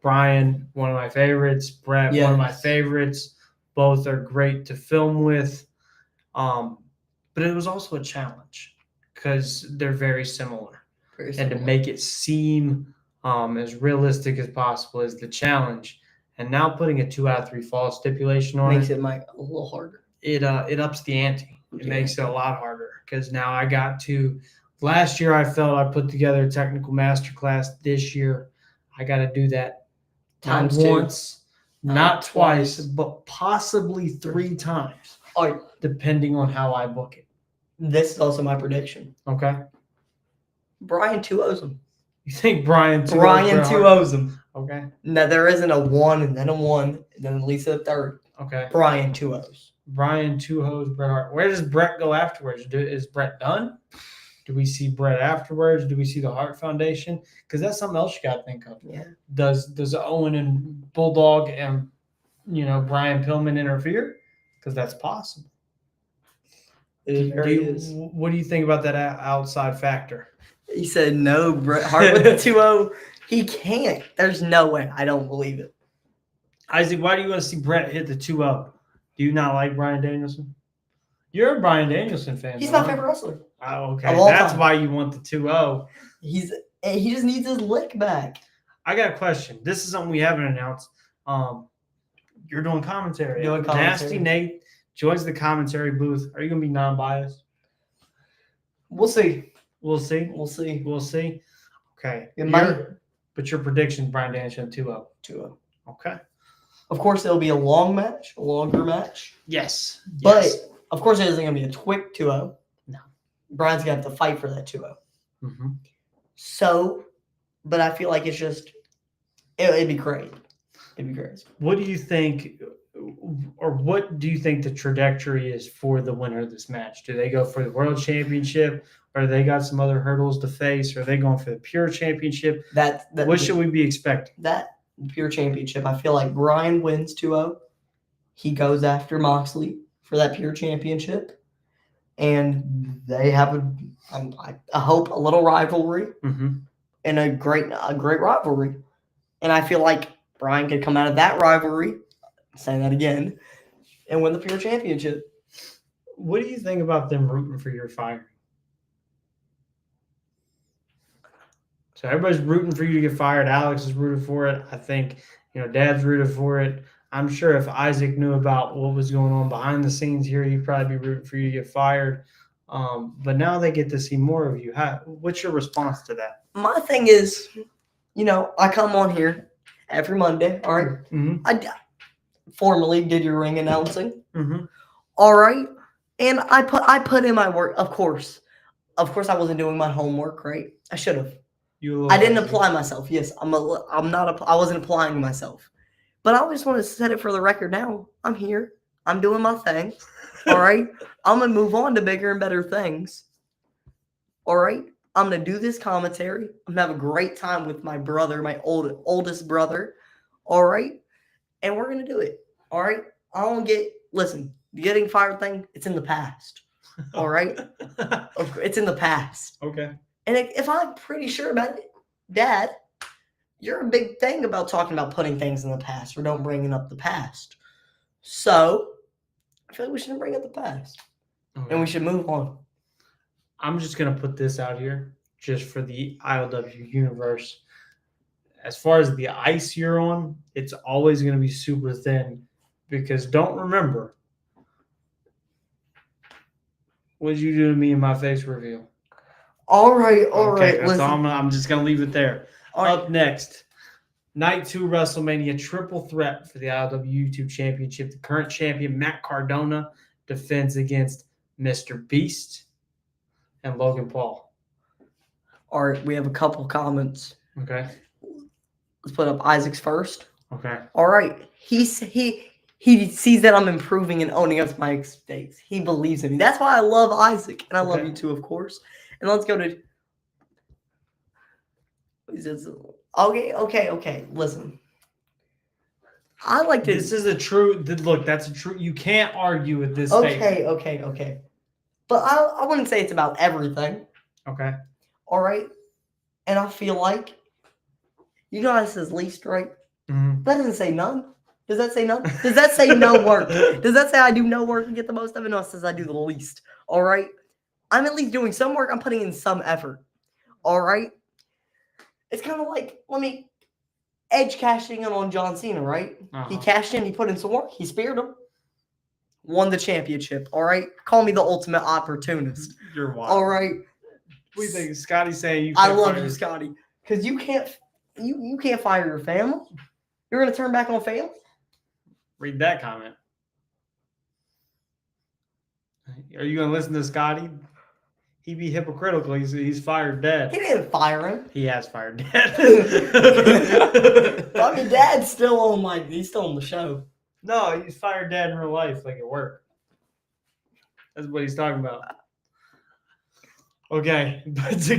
[SPEAKER 1] Brian, one of my favorites. Bret, one of my favorites. Both are great to film with. But it was also a challenge because they're very similar. And to make it seem as realistic as possible is the challenge. And now putting a 2 out of 3 fall stipulation on
[SPEAKER 2] makes it a little harder.
[SPEAKER 1] It ups the ante. It makes it a lot harder because now I got to. Last year I felt I put together a technical masterclass. This year I got to do that not once, not twice, but possibly 3 times, depending on how I book it.
[SPEAKER 2] This is also my prediction.
[SPEAKER 1] Okay.
[SPEAKER 2] Brian 2-0s him.
[SPEAKER 1] You think Brian
[SPEAKER 2] 2-0s him?
[SPEAKER 1] Okay.
[SPEAKER 2] No, there isn't a 1 and then a 1 and then at least a third.
[SPEAKER 1] Okay.
[SPEAKER 2] Brian 2-0s.
[SPEAKER 1] Brian 2-0s Bret Hart. Where does Bret go afterwards? Is Bret done? Do we see Bret afterwards? Do we see the Hart Foundation? Because that's something else you got to think of.
[SPEAKER 2] Yeah.
[SPEAKER 1] Does Owen and Bulldog and Brian Pillman interfere? Because that's possible. What do you think about that outside factor?
[SPEAKER 2] He said no, Bret Hart with the 2-0. He can't. There's no way. I don't believe it.
[SPEAKER 1] Isaac, why do you want to see Bret hit the 2-0? Do you not like Bryan Danielson? You're a Bryan Danielson fan.
[SPEAKER 2] He's my favorite wrestler.
[SPEAKER 1] Oh, okay. That's why you want the 2-0.
[SPEAKER 2] He just needs his lick back.
[SPEAKER 1] I got a question. This is something we haven't announced. You're doing commentary. Nasty Nate joins the commentary booth. Are you going to be non-biased?
[SPEAKER 2] We'll see.
[SPEAKER 1] We'll see.
[SPEAKER 2] We'll see.
[SPEAKER 1] We'll see. Okay. But your prediction, Bryan Danielson, 2-0.
[SPEAKER 2] 2-0.
[SPEAKER 1] Okay.
[SPEAKER 2] Of course, it'll be a longer match.
[SPEAKER 1] Yes.
[SPEAKER 2] But, of course, it isn't going to be a quick 2-0.
[SPEAKER 1] No.
[SPEAKER 2] Brian's going to have to fight for that 2-0.
[SPEAKER 1] Mm-hmm.
[SPEAKER 2] So, but I feel like it'd be great. It'd be great.
[SPEAKER 1] What do you think, or what do you think the trajectory is for the winner of this match? Do they go for the World Championship, or they got some other hurdles to face, or are they going for the Pure Championship? What should we be expecting?
[SPEAKER 2] That Pure Championship, I feel like Brian wins 2-0. He goes after Moxley for that Pure Championship, and they have I hope a little rivalry and a great rivalry. And I feel like Brian could come out of that rivalry, saying that again, and win the Pure Championship.
[SPEAKER 1] What do you think about them rooting for your firing? So everybody's rooting for you to get fired. Alex is rooting for it. I think, Dad's rooting for it. I'm sure if Isaac knew about what was going on behind the scenes here, he'd probably be rooting for you to get fired. But now they get to see more of you. What's your response to that?
[SPEAKER 2] My thing is, I come on here every Monday. All right.
[SPEAKER 1] Mm-hmm.
[SPEAKER 2] I formally did your ring announcing.
[SPEAKER 1] Mm-hmm.
[SPEAKER 2] All right. And I put in my work. Of course, I wasn't doing my homework. Right. I should have. I didn't apply myself. Yes, I wasn't applying myself. But I just want to set it for the record now. I'm here. I'm doing my thing. All right. I'm going to move on to bigger and better things. All right. I'm going to do this commentary. I'm going to have a great time with my brother, my oldest brother. All right. And we're going to do it. All right. I don't listen, the getting fired thing, it's in the past. All right. It's in the past.
[SPEAKER 1] Okay.
[SPEAKER 2] And if I'm pretty sure about it, Dad, you're a big thing about talking about putting things in the past or don't bringing up the past. So I feel like we shouldn't bring up the past. Okay. And we should move on.
[SPEAKER 1] I'm just going to put this out here just for the ILW universe. As far as the ice you're on, it's always going to be super thin because don't remember, what did you do to me in my face reveal?
[SPEAKER 2] All right.
[SPEAKER 1] That's all I'm just going to leave it there. Up next, Night 2 WrestleMania triple threat for the ILW YouTube Championship. The current champion, Matt Cardona, defends against Mr. Beast and Logan Paul.
[SPEAKER 2] All right, we have a couple comments.
[SPEAKER 1] Okay.
[SPEAKER 2] Let's put up Isaac's first.
[SPEAKER 1] Okay.
[SPEAKER 2] All right. He sees that I'm improving and owning up to my mistakes. He believes in me. That's why I love Isaac, and I love you too, of course. And let's go to. Okay. Listen, I like to.
[SPEAKER 1] This is a true. Look, that's a true. You can't argue with this.
[SPEAKER 2] Okay. But I wouldn't say it's about everything.
[SPEAKER 1] Okay.
[SPEAKER 2] All right. And I feel like, how it says least, right?
[SPEAKER 1] Mm-hmm.
[SPEAKER 2] That doesn't say none. Does that say none? Does that say no work? Does that say I do no work and get the most of it? No, it says I do the least. All right. I'm at least doing some work. I'm putting in some effort. All right. It's kind of like, Edge cashing in on John Cena, right? Uh-huh. He cashed in. He put in some work. He speared him. Won the championship. All right. Call me the ultimate opportunist.
[SPEAKER 1] You're wild.
[SPEAKER 2] All right.
[SPEAKER 1] What do you think? Scotty's saying you
[SPEAKER 2] can't. I love you, Scotty. Because you can't fire your family. You're going to turn back on family?
[SPEAKER 1] Read that comment. Are you going to listen to Scotty? He'd be hypocritical. He's fired Dad.
[SPEAKER 2] He didn't fire him.
[SPEAKER 1] He has fired Dad.
[SPEAKER 2] Dad's still on he's still on the show.
[SPEAKER 1] No, he's fired Dad in real life, like at work. That's what he's talking about. Okay, but to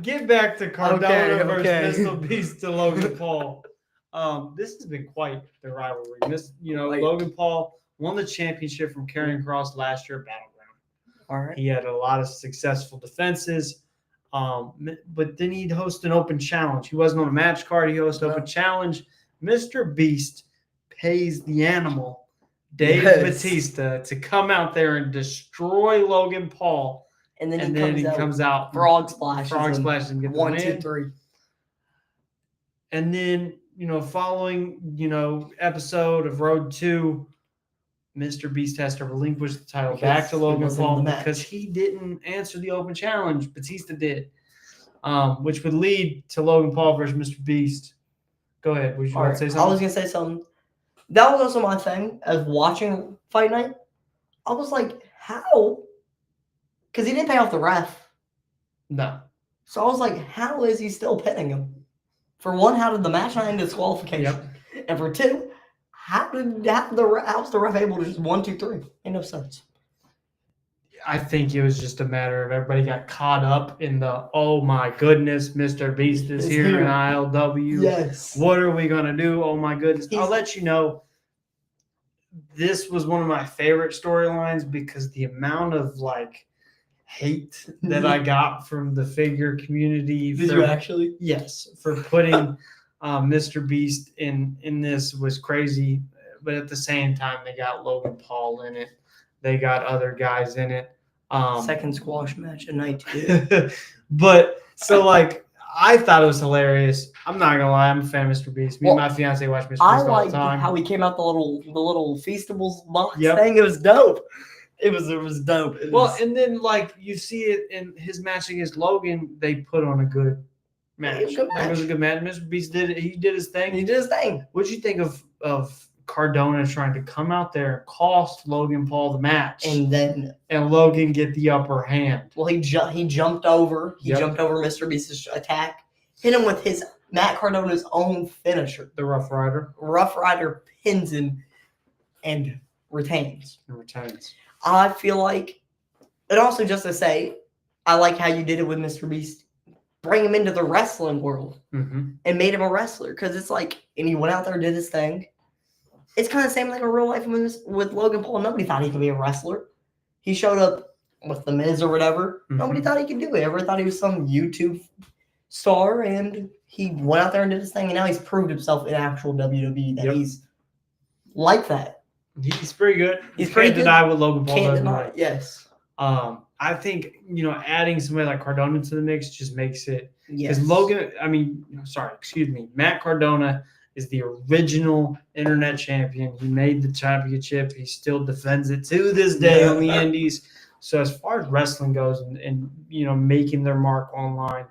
[SPEAKER 1] get back to Cardona versus Mr. Beast to Logan Paul, this has been quite the rivalry. Logan Paul won the championship from Karrion Kross last year at Battleground.
[SPEAKER 2] All right.
[SPEAKER 1] He had a lot of successful defenses, but then he'd host an open challenge. He wasn't on a match card. He hosted open challenge. Mr. Beast pays the animal, Dave Bautista, to come out there and destroy Logan Paul.
[SPEAKER 2] And then he comes out frog splashes and get 1, 2, 3.
[SPEAKER 1] And then, following, episode of Road 2, Mr. Beast has to relinquish the title back to Logan Paul because he didn't answer the open challenge. Batista did, which would lead to Logan Paul versus Mr. Beast. Go ahead. Was you want to say something?
[SPEAKER 2] I was going to say something. That was also my thing as watching Fight Night. I was like, how? Because he didn't pay off the ref.
[SPEAKER 1] No.
[SPEAKER 2] So I was like, how is he still pinning him? For one, how did the match not end disqualification? Yep. And for two, how's the ref able to just 1, 2, 3? Ain't no sense.
[SPEAKER 1] I think it was just a matter of everybody got caught up in the, oh my goodness, Mr. Beast is here in ILW.
[SPEAKER 2] Yes.
[SPEAKER 1] What are we going to do? Oh my goodness. I'll let you know, this was one of my favorite storylines because the amount of hate that I got from the figure community.
[SPEAKER 2] Did you actually?
[SPEAKER 1] Yes. For putting Mr. Beast in this was crazy. But at the same time, they got Logan Paul in it. They got other guys in it.
[SPEAKER 2] Second squash match at night 2.
[SPEAKER 1] But so I thought it was hilarious. I'm not gonna lie, I'm a fan of Mr. Beast. Me and
[SPEAKER 2] Well,
[SPEAKER 1] my fiance watch Mr. Beast
[SPEAKER 2] I
[SPEAKER 1] all the
[SPEAKER 2] liked
[SPEAKER 1] time.
[SPEAKER 2] how he came out the little Feastables box
[SPEAKER 1] Yep.
[SPEAKER 2] thing. It was dope. It was dope. It
[SPEAKER 1] Well,
[SPEAKER 2] was,
[SPEAKER 1] and then like you see it in his match against Logan, they put on a good match.
[SPEAKER 2] It was a good
[SPEAKER 1] Like, it was a
[SPEAKER 2] match.
[SPEAKER 1] good match. Mr. Beast did it. He did his thing.
[SPEAKER 2] he did his thing.
[SPEAKER 1] What'd you think of Cardona trying to come out there and cost Logan Paul the match,
[SPEAKER 2] And then,
[SPEAKER 1] Logan get the upper hand?
[SPEAKER 2] well, he jumped over. He
[SPEAKER 1] Yep.
[SPEAKER 2] jumped over Mr. Beast's attack, hit him with his Matt Cardona's own finisher.
[SPEAKER 1] The Rough Rider
[SPEAKER 2] Rough Rider pins him and retains.
[SPEAKER 1] and retains.
[SPEAKER 2] I feel like, and also just to say, I like how you did it with Mr. Beast. Bring him into the wrestling world
[SPEAKER 1] Mm-hmm.
[SPEAKER 2] and made him a wrestler, because it's like, and he went out there and did his thing. It's kind of the same thing in real life with Logan Paul. Nobody thought he could be a wrestler. He showed up with The Miz or whatever.
[SPEAKER 1] Mhm.
[SPEAKER 2] Nobody thought he could do it. Everyone thought he was some YouTube star, and he went out there and did his thing, and now he's proved himself in actual WWE that
[SPEAKER 1] Yep.
[SPEAKER 2] he's like that.
[SPEAKER 1] He's pretty good.
[SPEAKER 2] He's pretty
[SPEAKER 1] Can't
[SPEAKER 2] good.
[SPEAKER 1] deny what Logan Paul
[SPEAKER 2] Can't
[SPEAKER 1] does.
[SPEAKER 2] deny it. Yes.
[SPEAKER 1] I think adding somebody like Cardona to the mix just makes it.
[SPEAKER 2] Yes.
[SPEAKER 1] Because Matt Cardona is the original internet champion. He made the championship. He still defends it to this day on the indies. So as far as wrestling goes and making their mark online,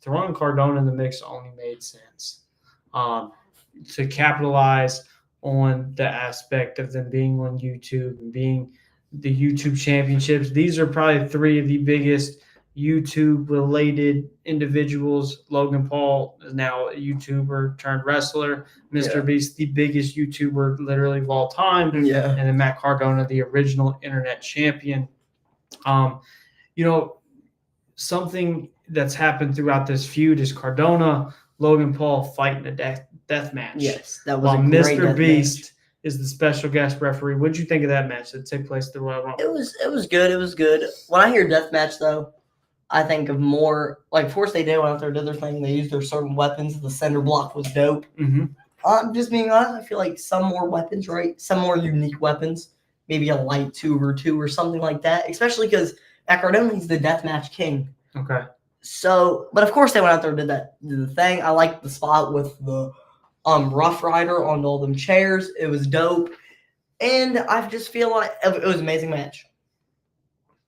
[SPEAKER 1] throwing Cardona in the mix only made sense. To capitalize on the aspect of them being on YouTube and being the YouTube championships. These are probably three of the biggest YouTube-related individuals. Logan Paul is now a YouTuber turned wrestler. Mr. Beast, the biggest YouTuber literally of all time.
[SPEAKER 2] Yeah.
[SPEAKER 1] And then Matt Cardona, the original internet champion. Something that's happened throughout this feud is Cardona, Logan Paul fighting a death match.
[SPEAKER 2] Yes, that was
[SPEAKER 1] While
[SPEAKER 2] a great
[SPEAKER 1] Mr.
[SPEAKER 2] death
[SPEAKER 1] Beast
[SPEAKER 2] match.
[SPEAKER 1] is the special guest referee. What did you think of that match that took place at the Royal Rumble?
[SPEAKER 2] It was good. It was good. When I hear death match, though, I think of more like Force Day Day went out there, did their thing. They used their certain weapons. The center block was dope.
[SPEAKER 1] Mm-hmm.
[SPEAKER 2] Just being honest, I feel like some more weapons, right? Some more unique weapons. Maybe a light tube or two or something like that. Especially because Matt Cardona, he's the deathmatch king.
[SPEAKER 1] Okay.
[SPEAKER 2] So, but of course they went out there and did the thing. I liked the spot with the Rough Rider on all them chairs. It was dope. And I just feel like it was an amazing match.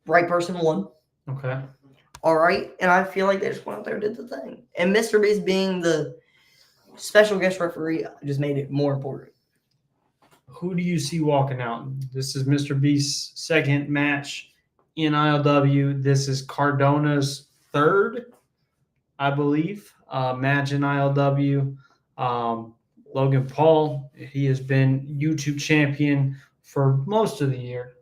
[SPEAKER 2] Right person won.
[SPEAKER 1] Okay.
[SPEAKER 2] All right. And I feel like they just went out there and did the thing. And Mr. Beast being the special guest referee just made it more important.
[SPEAKER 1] Who do you see walking out? This is Mr. Beast's second match in ILW. This is Cardona's third, I believe, match in ILW. Logan Paul, he has been YouTube champion for most of the year.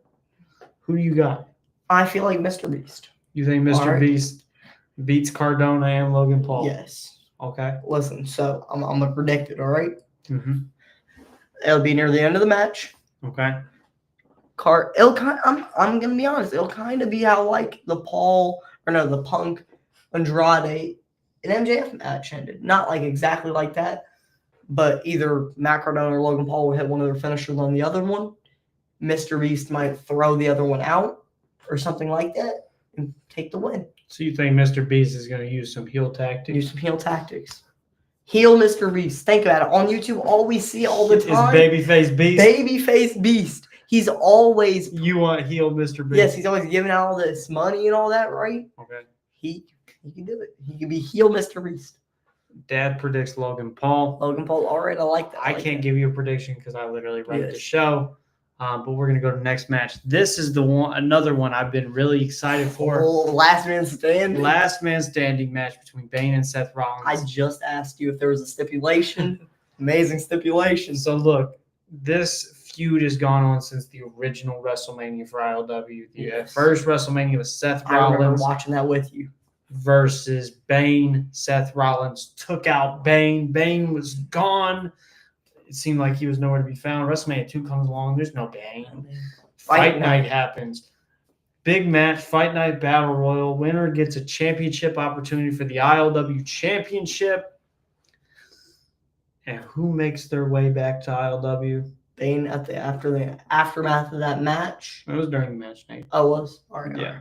[SPEAKER 1] Who do you got?
[SPEAKER 2] I feel like Mr. Beast.
[SPEAKER 1] You think Mr.
[SPEAKER 2] All right.
[SPEAKER 1] Beast beats Cardona and Logan Paul?
[SPEAKER 2] Yes.
[SPEAKER 1] Okay.
[SPEAKER 2] Listen, so I'm gonna predict it, all right?
[SPEAKER 1] Mm-hmm.
[SPEAKER 2] It'll be near the end of the match.
[SPEAKER 1] Okay.
[SPEAKER 2] I'm gonna be honest. It'll kind of be how like the Punk, Andrade, and MJF match ended. Not like exactly like that, but either Matt Cardona or Logan Paul would hit one of their finishers on the other one. Mr. Beast might throw the other one out or something like that and take the win.
[SPEAKER 1] So you think Mr. Beast is going to use some heel tactics?
[SPEAKER 2] Use some heel tactics. Heel Mr. Beast. Think about it. On YouTube, all we see all the time
[SPEAKER 1] is Babyface Beast.
[SPEAKER 2] Babyface Beast. He's always
[SPEAKER 1] You want heel Mr. Beast?
[SPEAKER 2] yes, he's always giving out all this money and all that, right?
[SPEAKER 1] Okay.
[SPEAKER 2] He can do it. He can be heel Mr. Beast.
[SPEAKER 1] Dad predicts Logan Paul.
[SPEAKER 2] Logan Paul. All right, I like that.
[SPEAKER 1] I
[SPEAKER 2] like
[SPEAKER 1] can't
[SPEAKER 2] that.
[SPEAKER 1] give you a prediction because I literally wrote the
[SPEAKER 2] Yes.
[SPEAKER 1] show. But we're gonna go to the next match. This is another one I've been really excited for.
[SPEAKER 2] Oh, last man standing.
[SPEAKER 1] Last man standing match between Bane and Seth Rollins.
[SPEAKER 2] I just asked you if there was a stipulation. Amazing stipulation.
[SPEAKER 1] So look, this feud has gone on since the original WrestleMania for ILW. The
[SPEAKER 2] Yes.
[SPEAKER 1] first WrestleMania was Seth
[SPEAKER 2] I remember
[SPEAKER 1] Rollins
[SPEAKER 2] watching that with you.
[SPEAKER 1] versus Bane. Seth Rollins took out Bane. Bane was gone. It seemed like he was nowhere to be found. WrestleMania 2 comes along. There's no Bane. Fight night happens. Big match, Fight Night Battle Royal. Winner gets a championship opportunity for the ILW Championship. And who makes their way back to ILW?
[SPEAKER 2] Bane after the aftermath of that match.
[SPEAKER 1] It was during the match night.
[SPEAKER 2] Oh, it was? All right.
[SPEAKER 1] Yeah.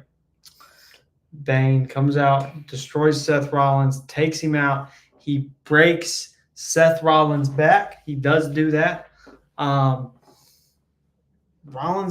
[SPEAKER 1] Bane comes out, destroys Seth Rollins, takes him out. He breaks Seth Rollins' back. He does do that. Rollins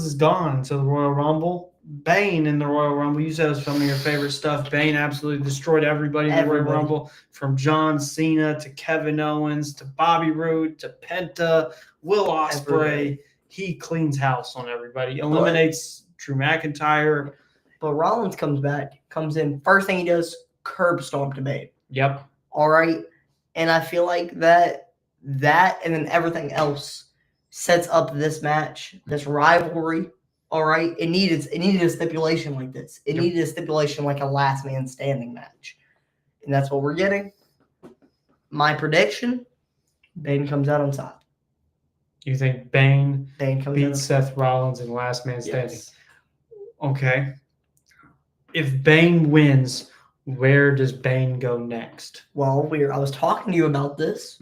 [SPEAKER 1] is gone to the Royal Rumble. Bane in the Royal Rumble. You said it was some of your favorite stuff. Bane absolutely destroyed everybody in the Royal Rumble, from John Cena to Kevin Owens to Bobby Roode to Penta, Will Ospreay. He cleans house on everybody. Eliminates Drew McIntyre.
[SPEAKER 2] But Rollins comes back, comes in. First thing he does, curb stomp to Bane.
[SPEAKER 1] Yep.
[SPEAKER 2] All right. And I feel like that and then everything else sets up this match, this rivalry. All right. It needed a stipulation like this. It needed a stipulation like a last man standing match. And that's what we're getting. My prediction, Bane comes out on top.
[SPEAKER 1] You think Bane
[SPEAKER 2] comes
[SPEAKER 1] beats Seth Rollins in last man standing?
[SPEAKER 2] Yes.
[SPEAKER 1] Okay. If Bane wins, where does Bane go next?
[SPEAKER 2] Well, I was talking to you about this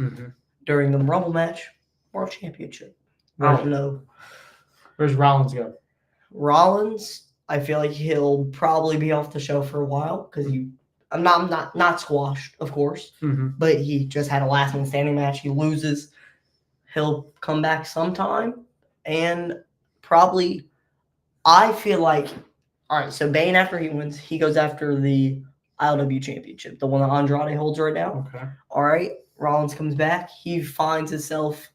[SPEAKER 2] during the Rumble match, World Championship.
[SPEAKER 1] Where's Rollins go?
[SPEAKER 2] Rollins, I feel like he'll probably be off the show for a while because I'm not squashed, of course, but he just had a last man standing match. He loses. He'll come back sometime, and probably, I feel like, all right, so Bane, after he wins, he goes after the ILW Championship, the one that Andrade holds right now.
[SPEAKER 1] Okay.
[SPEAKER 2] All right, Rollins comes back. He finds himself,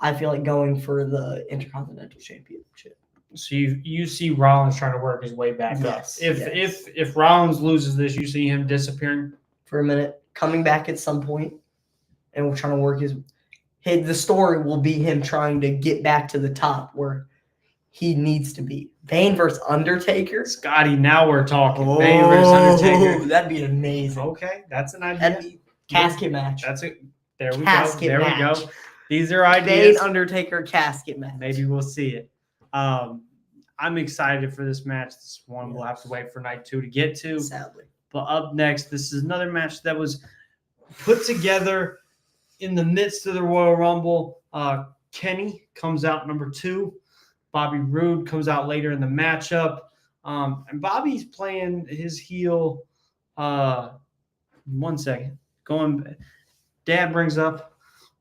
[SPEAKER 2] I feel like, going for the Intercontinental Championship.
[SPEAKER 1] So you see Rollins trying to work his way back up. If Rollins loses this, you see him disappearing
[SPEAKER 2] for a minute, coming back at some point, and we're trying to work the story will be him trying to get back to the top where he needs to be. Bane versus Undertaker.
[SPEAKER 1] Scotty, now we're talking. Bane versus Undertaker.
[SPEAKER 2] That'd be amazing.
[SPEAKER 1] Okay, that's an idea.
[SPEAKER 2] That'd be casket match.
[SPEAKER 1] That's it. There we
[SPEAKER 2] casket
[SPEAKER 1] go. There
[SPEAKER 2] match.
[SPEAKER 1] we go. These are ideas.
[SPEAKER 2] Bane Undertaker casket match.
[SPEAKER 1] Maybe we'll see it. I'm excited for this match. This one we'll have to wait for night 2 to get to.
[SPEAKER 2] Sadly.
[SPEAKER 1] But up next, this is another match that was put together in the midst of the Royal Rumble. Kenny comes out number 2. Bobby Roode comes out later in the matchup. And Bobby's playing his heel. 1 second. Dad brings up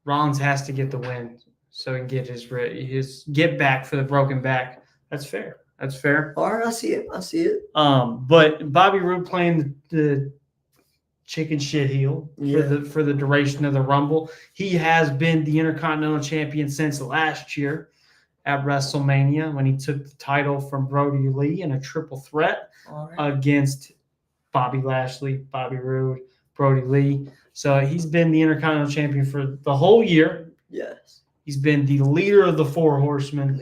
[SPEAKER 1] Rollins has to get the win so he can get his get back for the broken back. That's fair. That's fair.
[SPEAKER 2] All right, I see it.
[SPEAKER 1] But Bobby Roode playing the chicken shit heel for the duration of the Rumble. He has been the Intercontinental Champion since last year at WrestleMania when he took the title from Brody Lee in a triple threat against Bobby Lashley, Bobby Roode, Brody Lee. So he's been the Intercontinental Champion for the whole year.
[SPEAKER 2] Yes.
[SPEAKER 1] He's been the leader of the Four Horsemen.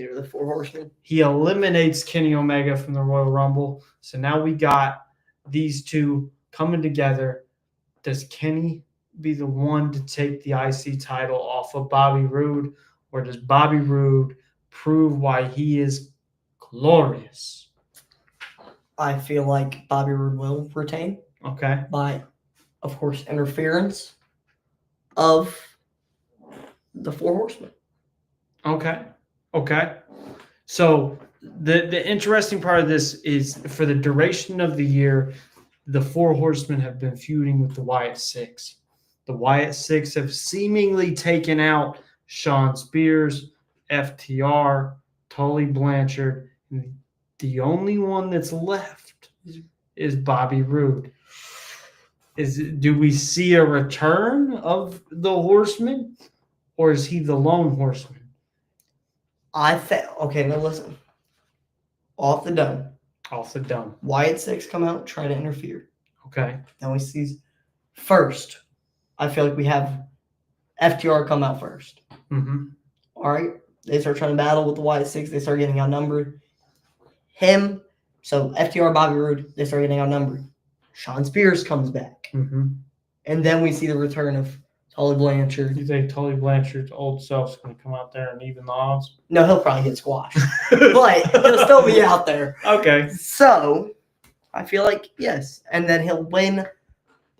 [SPEAKER 1] He eliminates Kenny Omega from the Royal Rumble. So now we got these two coming together. Does Kenny be the one to take the IC title off of Bobby Roode, or does Bobby Roode prove why he is glorious?
[SPEAKER 2] I feel like Bobby Roode will retain.
[SPEAKER 1] Okay.
[SPEAKER 2] By, of course, interference of the Four Horsemen.
[SPEAKER 1] Okay. So the interesting part of this is for the duration of the year, the Four Horsemen have been feuding with the Wyatt Six. The Wyatt Six have seemingly taken out Shawn Spears, FTR, Tully Blanchard. And the only one that's left is Bobby Roode. Do we see a return of the Horsemen, or is he the lone horseman?
[SPEAKER 2] Okay, now listen. Off the dome. Wyatt Six come out, try to interfere.
[SPEAKER 1] Okay.
[SPEAKER 2] Then we see first. I feel like we have FTR come out first.
[SPEAKER 1] Mm-hmm.
[SPEAKER 2] All right. They start trying to battle with the Wyatt Six. They start getting outnumbered. So FTR, Bobby Roode, they start getting outnumbered. Shawn Spears comes back.
[SPEAKER 1] Mm-hmm.
[SPEAKER 2] And then we see the return of Tully Blanchard.
[SPEAKER 1] You think Tully Blanchard's old self's going to come out there and even the odds?
[SPEAKER 2] No, he'll probably get squashed. But he'll still be out there.
[SPEAKER 1] Okay.
[SPEAKER 2] So, I feel like, yes. And then he'll win.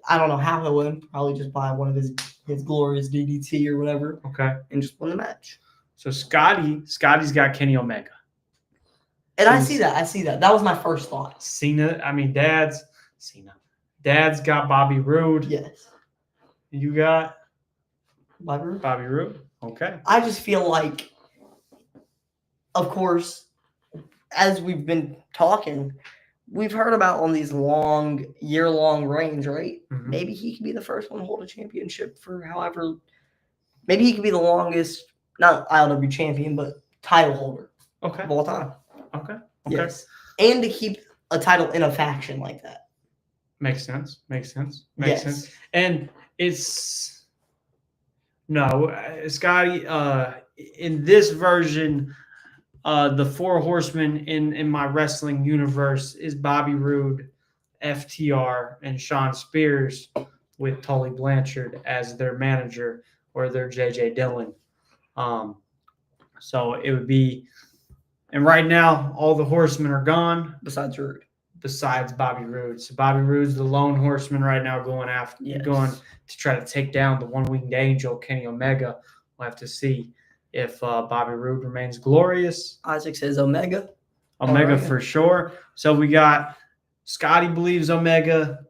[SPEAKER 2] I don't know how he'll win. Probably just by one of his glorious DDT or whatever.
[SPEAKER 1] Okay.
[SPEAKER 2] And just win the match.
[SPEAKER 1] So, Scotty's got Kenny Omega.
[SPEAKER 2] And I see that. That was my first thought.
[SPEAKER 1] Cena, Dad's Cena. Dad's got Bobby Roode.
[SPEAKER 2] Yes.
[SPEAKER 1] You got
[SPEAKER 2] Bobby Roode.
[SPEAKER 1] Bobby Roode. Okay.
[SPEAKER 2] I just feel like, of course, as we've been talking, we've heard about on these year-long reigns, right?
[SPEAKER 1] Mhm.
[SPEAKER 2] Maybe he could be the first one to hold a championship for however. Maybe he could be the longest, not ILW champion, but title holder
[SPEAKER 1] Okay.
[SPEAKER 2] of all time.
[SPEAKER 1] Okay.
[SPEAKER 2] Yes. And to keep a title in a faction like that.
[SPEAKER 1] Makes sense.
[SPEAKER 2] Yes.
[SPEAKER 1] And it's Scotty. In this version, the four horsemen in my wrestling universe is Bobby Roode, FTR, and Sean Spears, with Tully Blanchard as their manager or their JJ Dillon. So it would be, and right now all the horsemen are gone
[SPEAKER 2] Besides Roode.
[SPEAKER 1] besides Bobby Roode. So Bobby Roode's the lone horseman right now going to try to take down the one-winged angel, Kenny Omega. We'll have to see if Bobby Roode remains glorious.
[SPEAKER 2] Isaac says Omega.
[SPEAKER 1] Omega
[SPEAKER 2] Alright.
[SPEAKER 1] for sure. So we got Scotty believes Omega.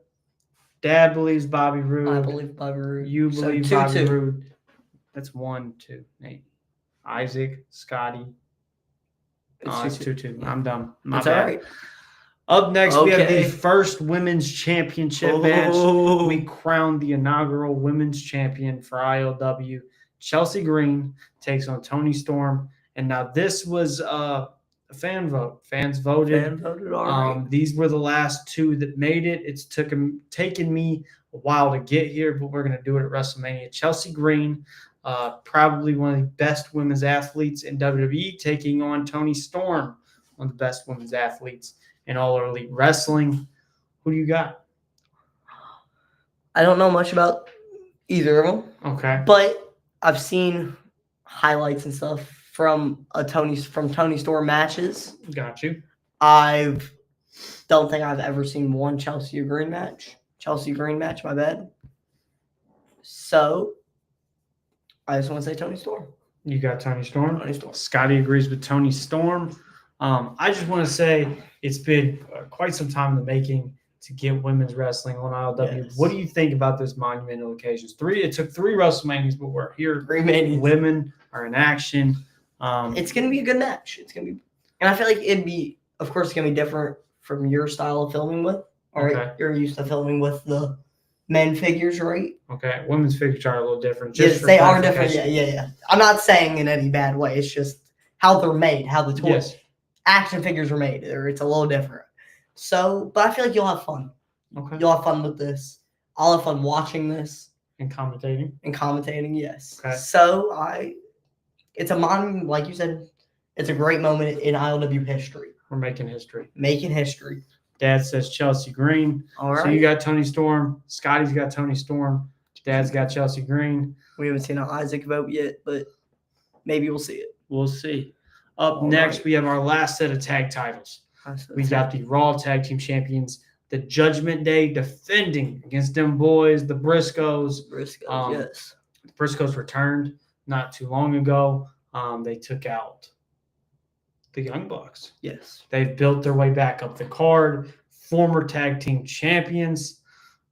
[SPEAKER 1] Dad believes Bobby Roode.
[SPEAKER 2] I believe Bobby Roode.
[SPEAKER 1] You believe
[SPEAKER 2] So 2-2.
[SPEAKER 1] Bobby Roode. That's 1-2. Nate. Isaac, Scotty. It's 2-2. I'm done.
[SPEAKER 2] That's all right.
[SPEAKER 1] Up next, we have
[SPEAKER 2] Okay.
[SPEAKER 1] the first women's championship match. We crowned the inaugural women's champion for ILW. Chelsea Green takes on Toni Storm. And now this was a fan vote. Fans voted.
[SPEAKER 2] Fan voted all right.
[SPEAKER 1] These were the last two that made it. It's taken me a while to get here, but we're going to do it at WrestleMania. Chelsea Green, probably one of the best women's athletes in WWE, taking on Toni Storm, one of the best women's athletes in all elite wrestling. Who do you got?
[SPEAKER 2] I don't know much about either of them,
[SPEAKER 1] Okay.
[SPEAKER 2] but I've seen highlights and stuff from Toni Storm matches.
[SPEAKER 1] Got you.
[SPEAKER 2] Don't think I've ever seen one Chelsea Green match. My bad. So I just want to say Toni Storm.
[SPEAKER 1] You got Toni Storm.
[SPEAKER 2] Toni Storm.
[SPEAKER 1] Scotty agrees with Toni Storm. I just want to say it's been quite some time in the making to get women's wrestling on ILW.
[SPEAKER 2] Yes.
[SPEAKER 1] What do you think about this monumental occasion? It took 3 WrestleManias, but we're here.
[SPEAKER 2] Remaining.
[SPEAKER 1] Women are in action.
[SPEAKER 2] It's gonna be a good match. And I feel like of course, it's gonna be different from your style of filming with. All right,
[SPEAKER 1] Okay.
[SPEAKER 2] you're used to filming with the men figures, right?
[SPEAKER 1] Okay, women's figures are a little different.
[SPEAKER 2] Yes,
[SPEAKER 1] for
[SPEAKER 2] they are different.
[SPEAKER 1] clarification.
[SPEAKER 2] Yeah. I'm not saying in any bad way. It's just how they're made, how the toys,
[SPEAKER 1] Yes.
[SPEAKER 2] action figures are made. It's a little different. So, but I feel like you'll have fun.
[SPEAKER 1] Okay.
[SPEAKER 2] You'll have fun with this. I'll have fun watching this
[SPEAKER 1] And commentating.
[SPEAKER 2] and commentating. Yes.
[SPEAKER 1] Okay.
[SPEAKER 2] So it's a monument, like you said. It's a great moment in ILW history.
[SPEAKER 1] We're making history.
[SPEAKER 2] Making history.
[SPEAKER 1] Dad says Chelsea Green.
[SPEAKER 2] All right.
[SPEAKER 1] So you got Toni Storm. Scotty's got Toni Storm. Dad's got Chelsea Green.
[SPEAKER 2] We haven't seen an Isaac vote yet, but maybe we'll see it.
[SPEAKER 1] We'll see. Up
[SPEAKER 2] All
[SPEAKER 1] next,
[SPEAKER 2] right.
[SPEAKER 1] we have our last set of tag titles. We got the Raw Tag Team Champions, the Judgment Day, defending against them boys, the Briscoes.
[SPEAKER 2] Briscoe. Yes.
[SPEAKER 1] The Briscoes returned not too long ago. They took out the Young Bucks.
[SPEAKER 2] Yes.
[SPEAKER 1] They've built their way back up the card. Former tag team champions.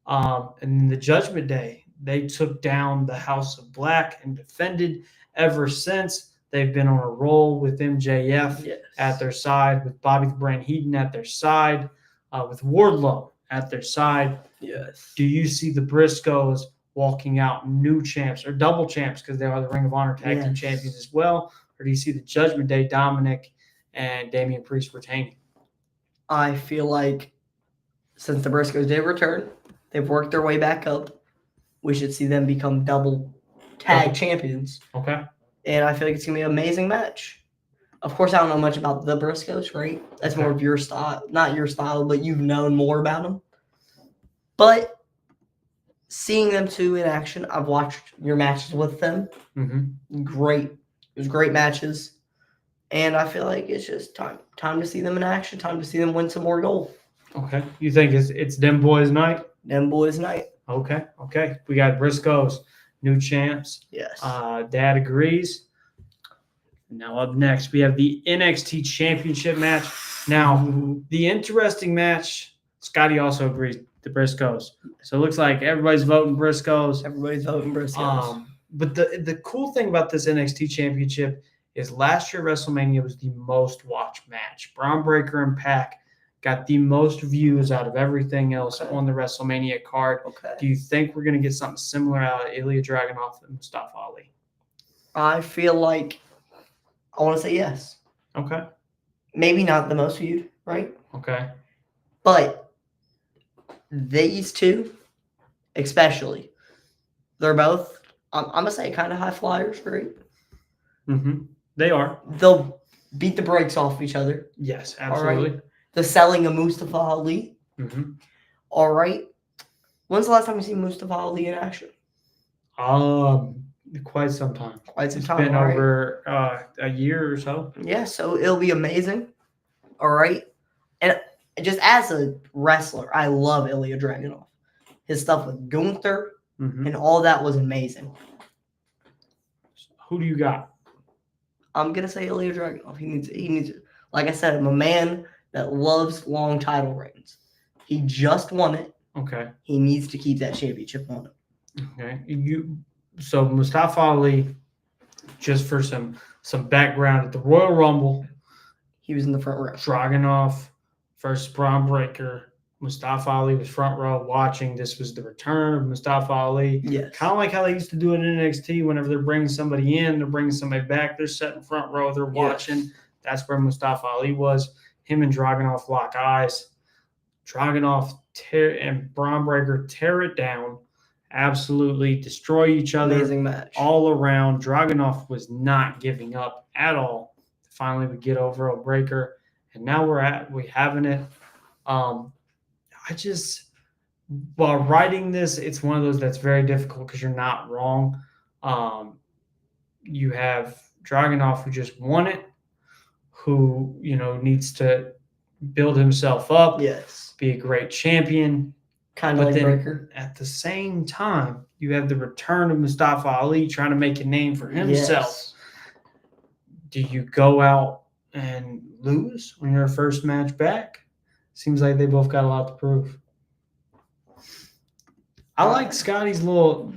[SPEAKER 1] And then the Judgment Day, they took down the House of Black and defended. Ever since, they've been on a roll with MJF
[SPEAKER 2] Yes.
[SPEAKER 1] at their side, with Bobby the Brain Heenan at their side, with Wardlow at their side.
[SPEAKER 2] Yes.
[SPEAKER 1] Do you see the Briscoes walking out new champs or double champs because they are the Ring of Honor tag team
[SPEAKER 2] Yes.
[SPEAKER 1] champions as well? Or do you see the Judgment Day, Dominic and Damian Priest retaining?
[SPEAKER 2] I feel like since the Briscoes did return, they've worked their way back up. We should see them become double tag champions.
[SPEAKER 1] Okay.
[SPEAKER 2] And I feel like it's going to be an amazing match. Of course, I don't know much about the Briscoes, right? That's more of your style. Not your style, but you've known more about them. But seeing them two in action, I've watched your matches with them.
[SPEAKER 1] Mm-hmm.
[SPEAKER 2] Great. It was great matches. And I feel like it's just time to see them in action, time to see them win some more gold.
[SPEAKER 1] Okay. You think it's them boys' night?
[SPEAKER 2] Them boys' night.
[SPEAKER 1] Okay. We got Briscoes, new champs.
[SPEAKER 2] Yes.
[SPEAKER 1] Dad agrees. Now up next, we have the NXT Championship match. Now, the interesting match, Scotty also agrees. the Briscoes. So it looks like everybody's voting Briscoes.
[SPEAKER 2] Everybody's voting Briscoes.
[SPEAKER 1] But the cool thing about this NXT Championship is last year WrestleMania was the most watched match. Braun Breaker and Pac got the most views out of everything else on the WrestleMania card.
[SPEAKER 2] Okay.
[SPEAKER 1] Do you think we're going to get something similar out of Ilya Dragunov and Mustafa Ali?
[SPEAKER 2] I feel like I want to say yes.
[SPEAKER 1] Okay.
[SPEAKER 2] Maybe not the most viewed, right?
[SPEAKER 1] Okay.
[SPEAKER 2] But these two, especially, they're both, I'm going to say, kind of high flyers, right?
[SPEAKER 1] Mm-hmm. They are.
[SPEAKER 2] They'll beat the brakes off each other.
[SPEAKER 1] Yes, absolutely.
[SPEAKER 2] Right. The selling of Mustafa Ali.
[SPEAKER 1] Mm-hmm.
[SPEAKER 2] All right. When's the last time you seen Mustafa Ali in action?
[SPEAKER 1] Quite some time.
[SPEAKER 2] Quite some
[SPEAKER 1] It's
[SPEAKER 2] time.
[SPEAKER 1] been
[SPEAKER 2] all right.
[SPEAKER 1] over a year or so.
[SPEAKER 2] Yeah, so it'll be amazing. All right. And just as a wrestler, I love Ilya Dragunov. His stuff with Gunther and all that was amazing.
[SPEAKER 1] Who do you got?
[SPEAKER 2] I'm gonna say Ilya Dragunov. He needs like I said, I'm a man that loves long title reigns. He just won it.
[SPEAKER 1] Okay.
[SPEAKER 2] He needs to keep that championship on him.
[SPEAKER 1] Okay. So Mustafa Ali, just for some background, at the Royal Rumble,
[SPEAKER 2] He was in the front row.
[SPEAKER 1] Dragunov versus Braun Breaker. Mustafa Ali was front row watching. This was the return of Mustafa Ali.
[SPEAKER 2] Yes.
[SPEAKER 1] Kind of like how they used to do it in NXT. Whenever they're bringing somebody in, they're bringing somebody back. They're sitting front row. They're watching.
[SPEAKER 2] Yes.
[SPEAKER 1] That's where Mustafa Ali was. Him and Dragunov lock eyes. Dragunov and Braun Breaker tear it down. Absolutely destroy each other.
[SPEAKER 2] Amazing match.
[SPEAKER 1] All around. Dragunov was not giving up at all. Finally, we get over a Breaker, and now we having it. While writing this, it's one of those that's very difficult because you're not wrong. You have Dragunov who just won it, who needs to build himself up,
[SPEAKER 2] Yes.
[SPEAKER 1] be a great champion.
[SPEAKER 2] Kind of like
[SPEAKER 1] then
[SPEAKER 2] Breaker.
[SPEAKER 1] At the same time, you have the return of Mustafa Ali trying to make a name for himself.
[SPEAKER 2] Yes.
[SPEAKER 1] Do you go out and lose on your first match back? Seems like they both got a lot to prove. I like Scotty's little.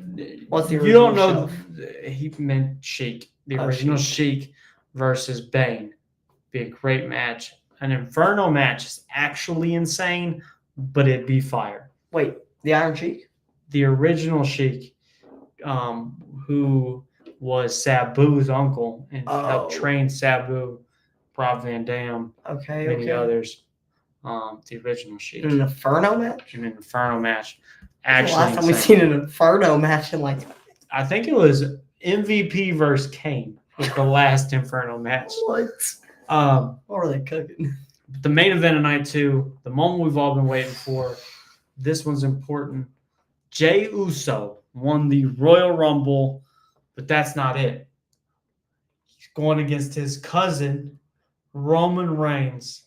[SPEAKER 2] What's the
[SPEAKER 1] You don't
[SPEAKER 2] original
[SPEAKER 1] know. He meant Sheik. The
[SPEAKER 2] Oh,
[SPEAKER 1] original
[SPEAKER 2] Sheik.
[SPEAKER 1] Sheik versus Bane. Be a great match. An Inferno match is actually insane, but it'd be fire.
[SPEAKER 2] Wait, the Iron Sheik?
[SPEAKER 1] The original Sheik, who was Sabu's uncle and helped train Sabu, Rob Van Dam, many others. The original Sheik.
[SPEAKER 2] An Inferno match?
[SPEAKER 1] An Inferno match.
[SPEAKER 2] Actually, last time
[SPEAKER 1] insane.
[SPEAKER 2] we seen an Inferno match in like.
[SPEAKER 1] I think it was MVP versus Kane was the last Inferno match.
[SPEAKER 2] What?
[SPEAKER 1] What
[SPEAKER 2] were they cooking?
[SPEAKER 1] The main event of night 2, the moment we've all been waiting for. This one's important. Jey Uso won the Royal Rumble, but that's not it. He's going against his cousin, Roman Reigns.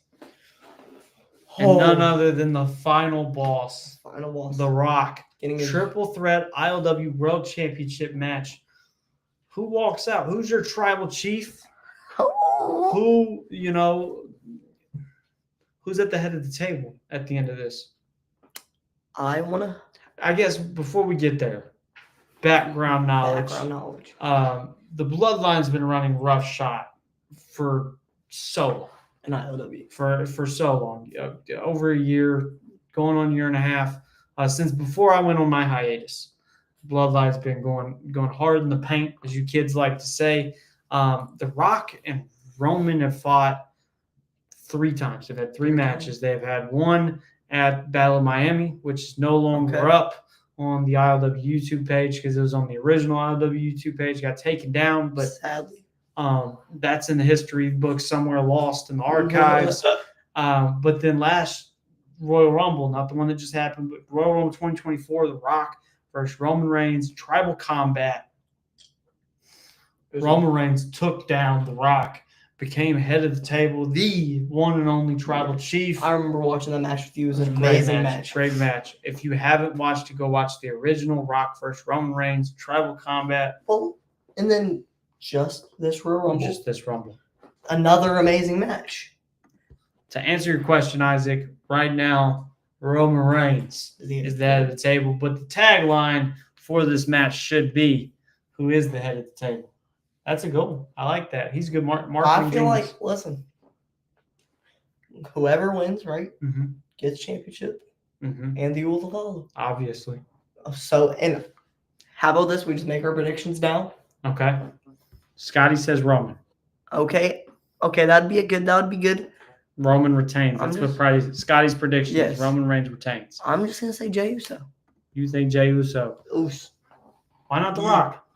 [SPEAKER 1] And none other than the final boss, The Rock. Triple threat ILW World Championship match. Who walks out? Who's your tribal chief? Who's at the head of the table at the end of this? I guess before we get there, background knowledge. The Bloodline's been running roughshod for so long.
[SPEAKER 2] In ILW.
[SPEAKER 1] For so long. Over a year, going on a year and a half. Since before I went on my hiatus. Bloodline's been going hard in the paint, as you kids like to say. The Rock and Roman have fought 3 times. They've had 3 matches. They've had one at Battle of Miami, which is no longer up on the ILW YouTube page because it was on the original ILW YouTube page. Got taken down, but
[SPEAKER 2] sadly,
[SPEAKER 1] that's in the history books somewhere, lost in the archives. But then last Royal Rumble, not the one that just happened, but Royal Rumble 2024, The Rock versus Roman Reigns, tribal combat. Roman Reigns took down The Rock, became head of the table, the one and only tribal chief.
[SPEAKER 2] I remember watching that match with you. It was an amazing match.
[SPEAKER 1] Great match. If you haven't watched it, go watch the original Rock versus Roman Reigns, tribal combat.
[SPEAKER 2] Well, and then just this Royal Rumble.
[SPEAKER 1] Just this Rumble.
[SPEAKER 2] Another amazing match.
[SPEAKER 1] To answer your question, Isaac, right now, Roman Reigns is the head of the table. But the tagline for this match should be, "Who is the head of the table?" That's a good one. I like that. He's a good marketing
[SPEAKER 2] I feel
[SPEAKER 1] genius.
[SPEAKER 2] like, listen, whoever wins, right,
[SPEAKER 1] Mm-hmm.
[SPEAKER 2] gets championship,
[SPEAKER 1] Mm-hmm.
[SPEAKER 2] and the Ules will follow.
[SPEAKER 1] Obviously.
[SPEAKER 2] So, and how about this? We just make our predictions now.
[SPEAKER 1] Okay. Scotty says Roman.
[SPEAKER 2] Okay, that'd be good.
[SPEAKER 1] Roman retains.
[SPEAKER 2] I'm
[SPEAKER 1] That's
[SPEAKER 2] just-
[SPEAKER 1] what probably Scotty's prediction
[SPEAKER 2] Yes.
[SPEAKER 1] is. Roman Reigns retains.
[SPEAKER 2] I'm just gonna say Jey Uso.
[SPEAKER 1] You think Jey Uso?
[SPEAKER 2] Uso.
[SPEAKER 1] Why not The
[SPEAKER 2] Yeah.
[SPEAKER 1] Rock?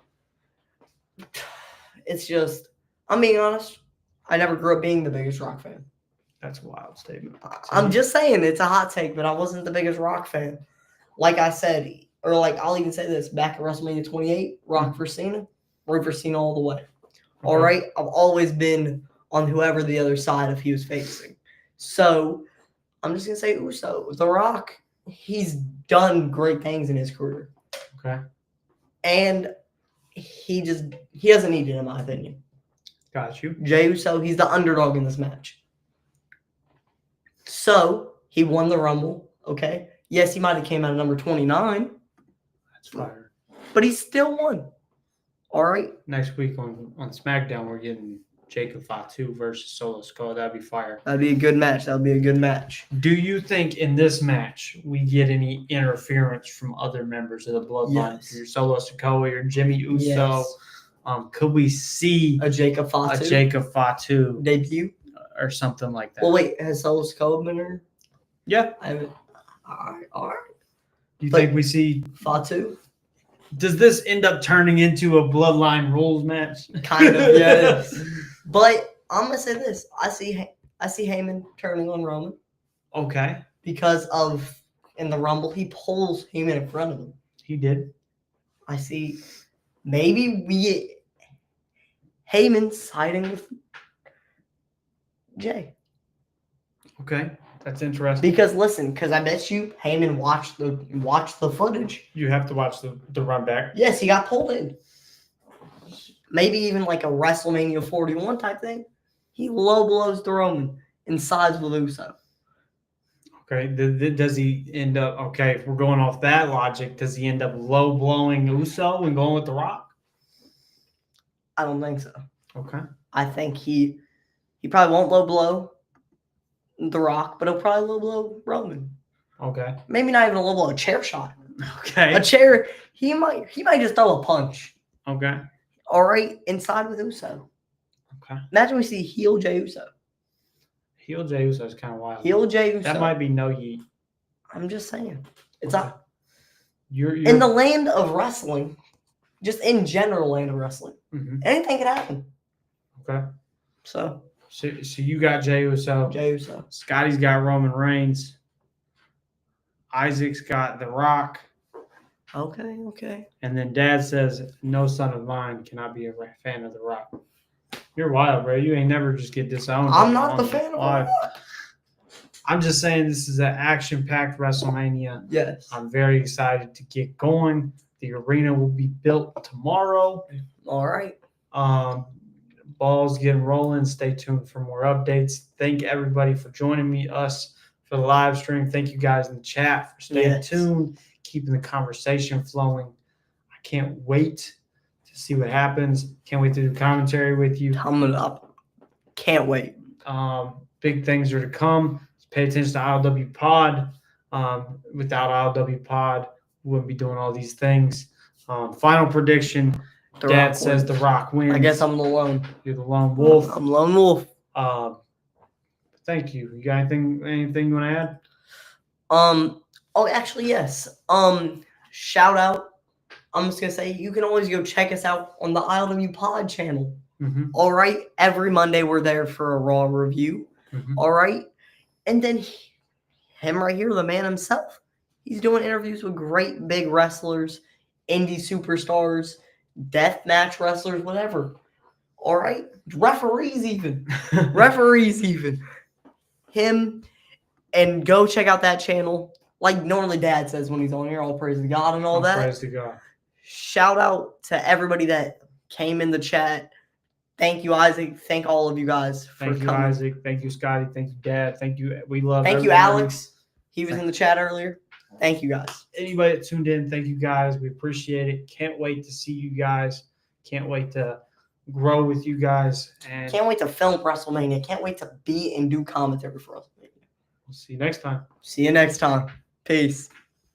[SPEAKER 2] It's just, I'm being honest. I never grew up being the biggest Rock fan.
[SPEAKER 1] That's a wild statement.
[SPEAKER 2] I'm just saying it's a hot take, but I wasn't the biggest Rock fan. Like I said, or like I'll even say this: back at WrestleMania 28, Rock versus Cena, Roy versus Cena all the way. All
[SPEAKER 1] Okay.
[SPEAKER 2] right, I've always been on whoever the other side of he was facing. So I'm just gonna say Uso. The Rock, he's done great things in his career,
[SPEAKER 1] Okay.
[SPEAKER 2] and he doesn't need it, in my opinion.
[SPEAKER 1] Got you.
[SPEAKER 2] Jey Uso, he's the underdog in this match. So he won the Rumble. Okay, yes, he might have came out at number 29,
[SPEAKER 1] That's fire.
[SPEAKER 2] but he still won. All right.
[SPEAKER 1] Next week on SmackDown, we're getting Jacob Fatu versus Solo Sikoa. That'd be fire.
[SPEAKER 2] That'd be a good match.
[SPEAKER 1] Do you think in this match we get any interference from other members of the Bloodline?
[SPEAKER 2] Yes.
[SPEAKER 1] Your Solo Sikoa, your Jimmy Uso.
[SPEAKER 2] Yes.
[SPEAKER 1] Could we see
[SPEAKER 2] A Jacob Fatu
[SPEAKER 1] debut
[SPEAKER 2] debut.
[SPEAKER 1] or something like that?
[SPEAKER 2] Well, wait, has Solo Sikoa been there?
[SPEAKER 1] Yeah.
[SPEAKER 2] I haven't. All right.
[SPEAKER 1] You
[SPEAKER 2] But-
[SPEAKER 1] think we see?
[SPEAKER 2] Fatu,
[SPEAKER 1] Does this end up turning into a Bloodline rules match?
[SPEAKER 2] kind of, yes. But I'm gonna say this: I see Heyman turning on Roman
[SPEAKER 1] Okay.
[SPEAKER 2] because of in the Rumble he pulls Heyman in front of him.
[SPEAKER 1] He did.
[SPEAKER 2] I see. Maybe we get Heyman siding with Jay.
[SPEAKER 1] Okay. That's interesting.
[SPEAKER 2] Because listen, I bet you Heyman watched the footage.
[SPEAKER 1] You have to watch the run back.
[SPEAKER 2] Yes, he got pulled in. Maybe even like a WrestleMania 41 type thing. He low blows the Roman and sides with Uso.
[SPEAKER 1] Okay. Does he end up? Okay. If we're going off that logic, does he end up low blowing Uso and going with The Rock?
[SPEAKER 2] I don't think so.
[SPEAKER 1] Okay.
[SPEAKER 2] I think he probably won't low blow The Rock, but he'll probably low blow Roman.
[SPEAKER 1] Okay.
[SPEAKER 2] Maybe not even a low blow, a chair shot.
[SPEAKER 1] Okay.
[SPEAKER 2] A chair. He might just throw a punch.
[SPEAKER 1] Okay.
[SPEAKER 2] All right, inside with Uso.
[SPEAKER 1] Okay.
[SPEAKER 2] Imagine we see heel Jey Uso.
[SPEAKER 1] Heel Jey Uso is kind of wild.
[SPEAKER 2] Heel Jey Uso.
[SPEAKER 1] That might be no yeet.
[SPEAKER 2] I'm just saying. It's
[SPEAKER 1] Okay.
[SPEAKER 2] not
[SPEAKER 1] You're
[SPEAKER 2] in the land of wrestling, just in general land of wrestling.
[SPEAKER 1] Mhm.
[SPEAKER 2] Anything could happen.
[SPEAKER 1] Okay.
[SPEAKER 2] So
[SPEAKER 1] So you got Jey Uso.
[SPEAKER 2] Jey Uso.
[SPEAKER 1] Scotty's got Roman Reigns. Isaac's got The Rock.
[SPEAKER 2] Okay.
[SPEAKER 1] And then Dad says, no son of mine cannot be a fan of The Rock. You're wild, bro. You ain't never just get disowned.
[SPEAKER 2] I'm not the fan of
[SPEAKER 1] live.
[SPEAKER 2] The Rock.
[SPEAKER 1] I'm just saying this is an action-packed WrestleMania.
[SPEAKER 2] Yes.
[SPEAKER 1] I'm very excited to get going. The arena will be built tomorrow.
[SPEAKER 2] All right.
[SPEAKER 1] Ball's getting rolling. Stay tuned for more updates. Thank everybody for joining us for the live stream. Thank you guys in the chat for staying
[SPEAKER 2] Yes.
[SPEAKER 1] tuned, keeping the conversation flowing. I can't wait to see what happens. Can't wait to do commentary with you.
[SPEAKER 2] Coming up. Can't wait.
[SPEAKER 1] Big things are to come. Pay attention to ILW Pod. Without ILW Pod, we wouldn't be doing all these things. Final prediction.
[SPEAKER 2] The
[SPEAKER 1] Dad
[SPEAKER 2] Rock
[SPEAKER 1] says
[SPEAKER 2] wins.
[SPEAKER 1] The Rock wins.
[SPEAKER 2] I guess I'm the lone.
[SPEAKER 1] You're the lone wolf.
[SPEAKER 2] I'm lone wolf.
[SPEAKER 1] Thank you. You got anything you want to add?
[SPEAKER 2] Oh, actually, yes. Shout out. I'm just gonna say you can always go check us out on the ILW Pod channel.
[SPEAKER 1] Mm-hmm.
[SPEAKER 2] All right. Every Monday we're there for a Raw review.
[SPEAKER 1] Mm-hmm.
[SPEAKER 2] All right. And then him right here, the man himself. He's doing interviews with great big wrestlers, indie superstars, deathmatch wrestlers, whatever. All right. Referees even. Him. And go check out that channel. Like normally Dad says when he's on here, all praise to God and all that.
[SPEAKER 1] Praise to God.
[SPEAKER 2] Shout out to everybody that came in the chat. Thank you, Isaac. Thank all of you guys for
[SPEAKER 1] Thank you,
[SPEAKER 2] coming.
[SPEAKER 1] Isaac. Thank you, Scotty. Thank you, Dad. Thank you. We love
[SPEAKER 2] Thank you,
[SPEAKER 1] everybody.
[SPEAKER 2] Alex. He was in the chat earlier. Thank you guys.
[SPEAKER 1] Anybody that tuned in, thank you guys. We appreciate it. Can't wait to see you guys. Can't wait to grow with you guys. And
[SPEAKER 2] Can't wait to film WrestleMania. Can't wait to be and do commentary for WrestleMania.
[SPEAKER 1] we'll see you next time.
[SPEAKER 2] See you next time. Peace.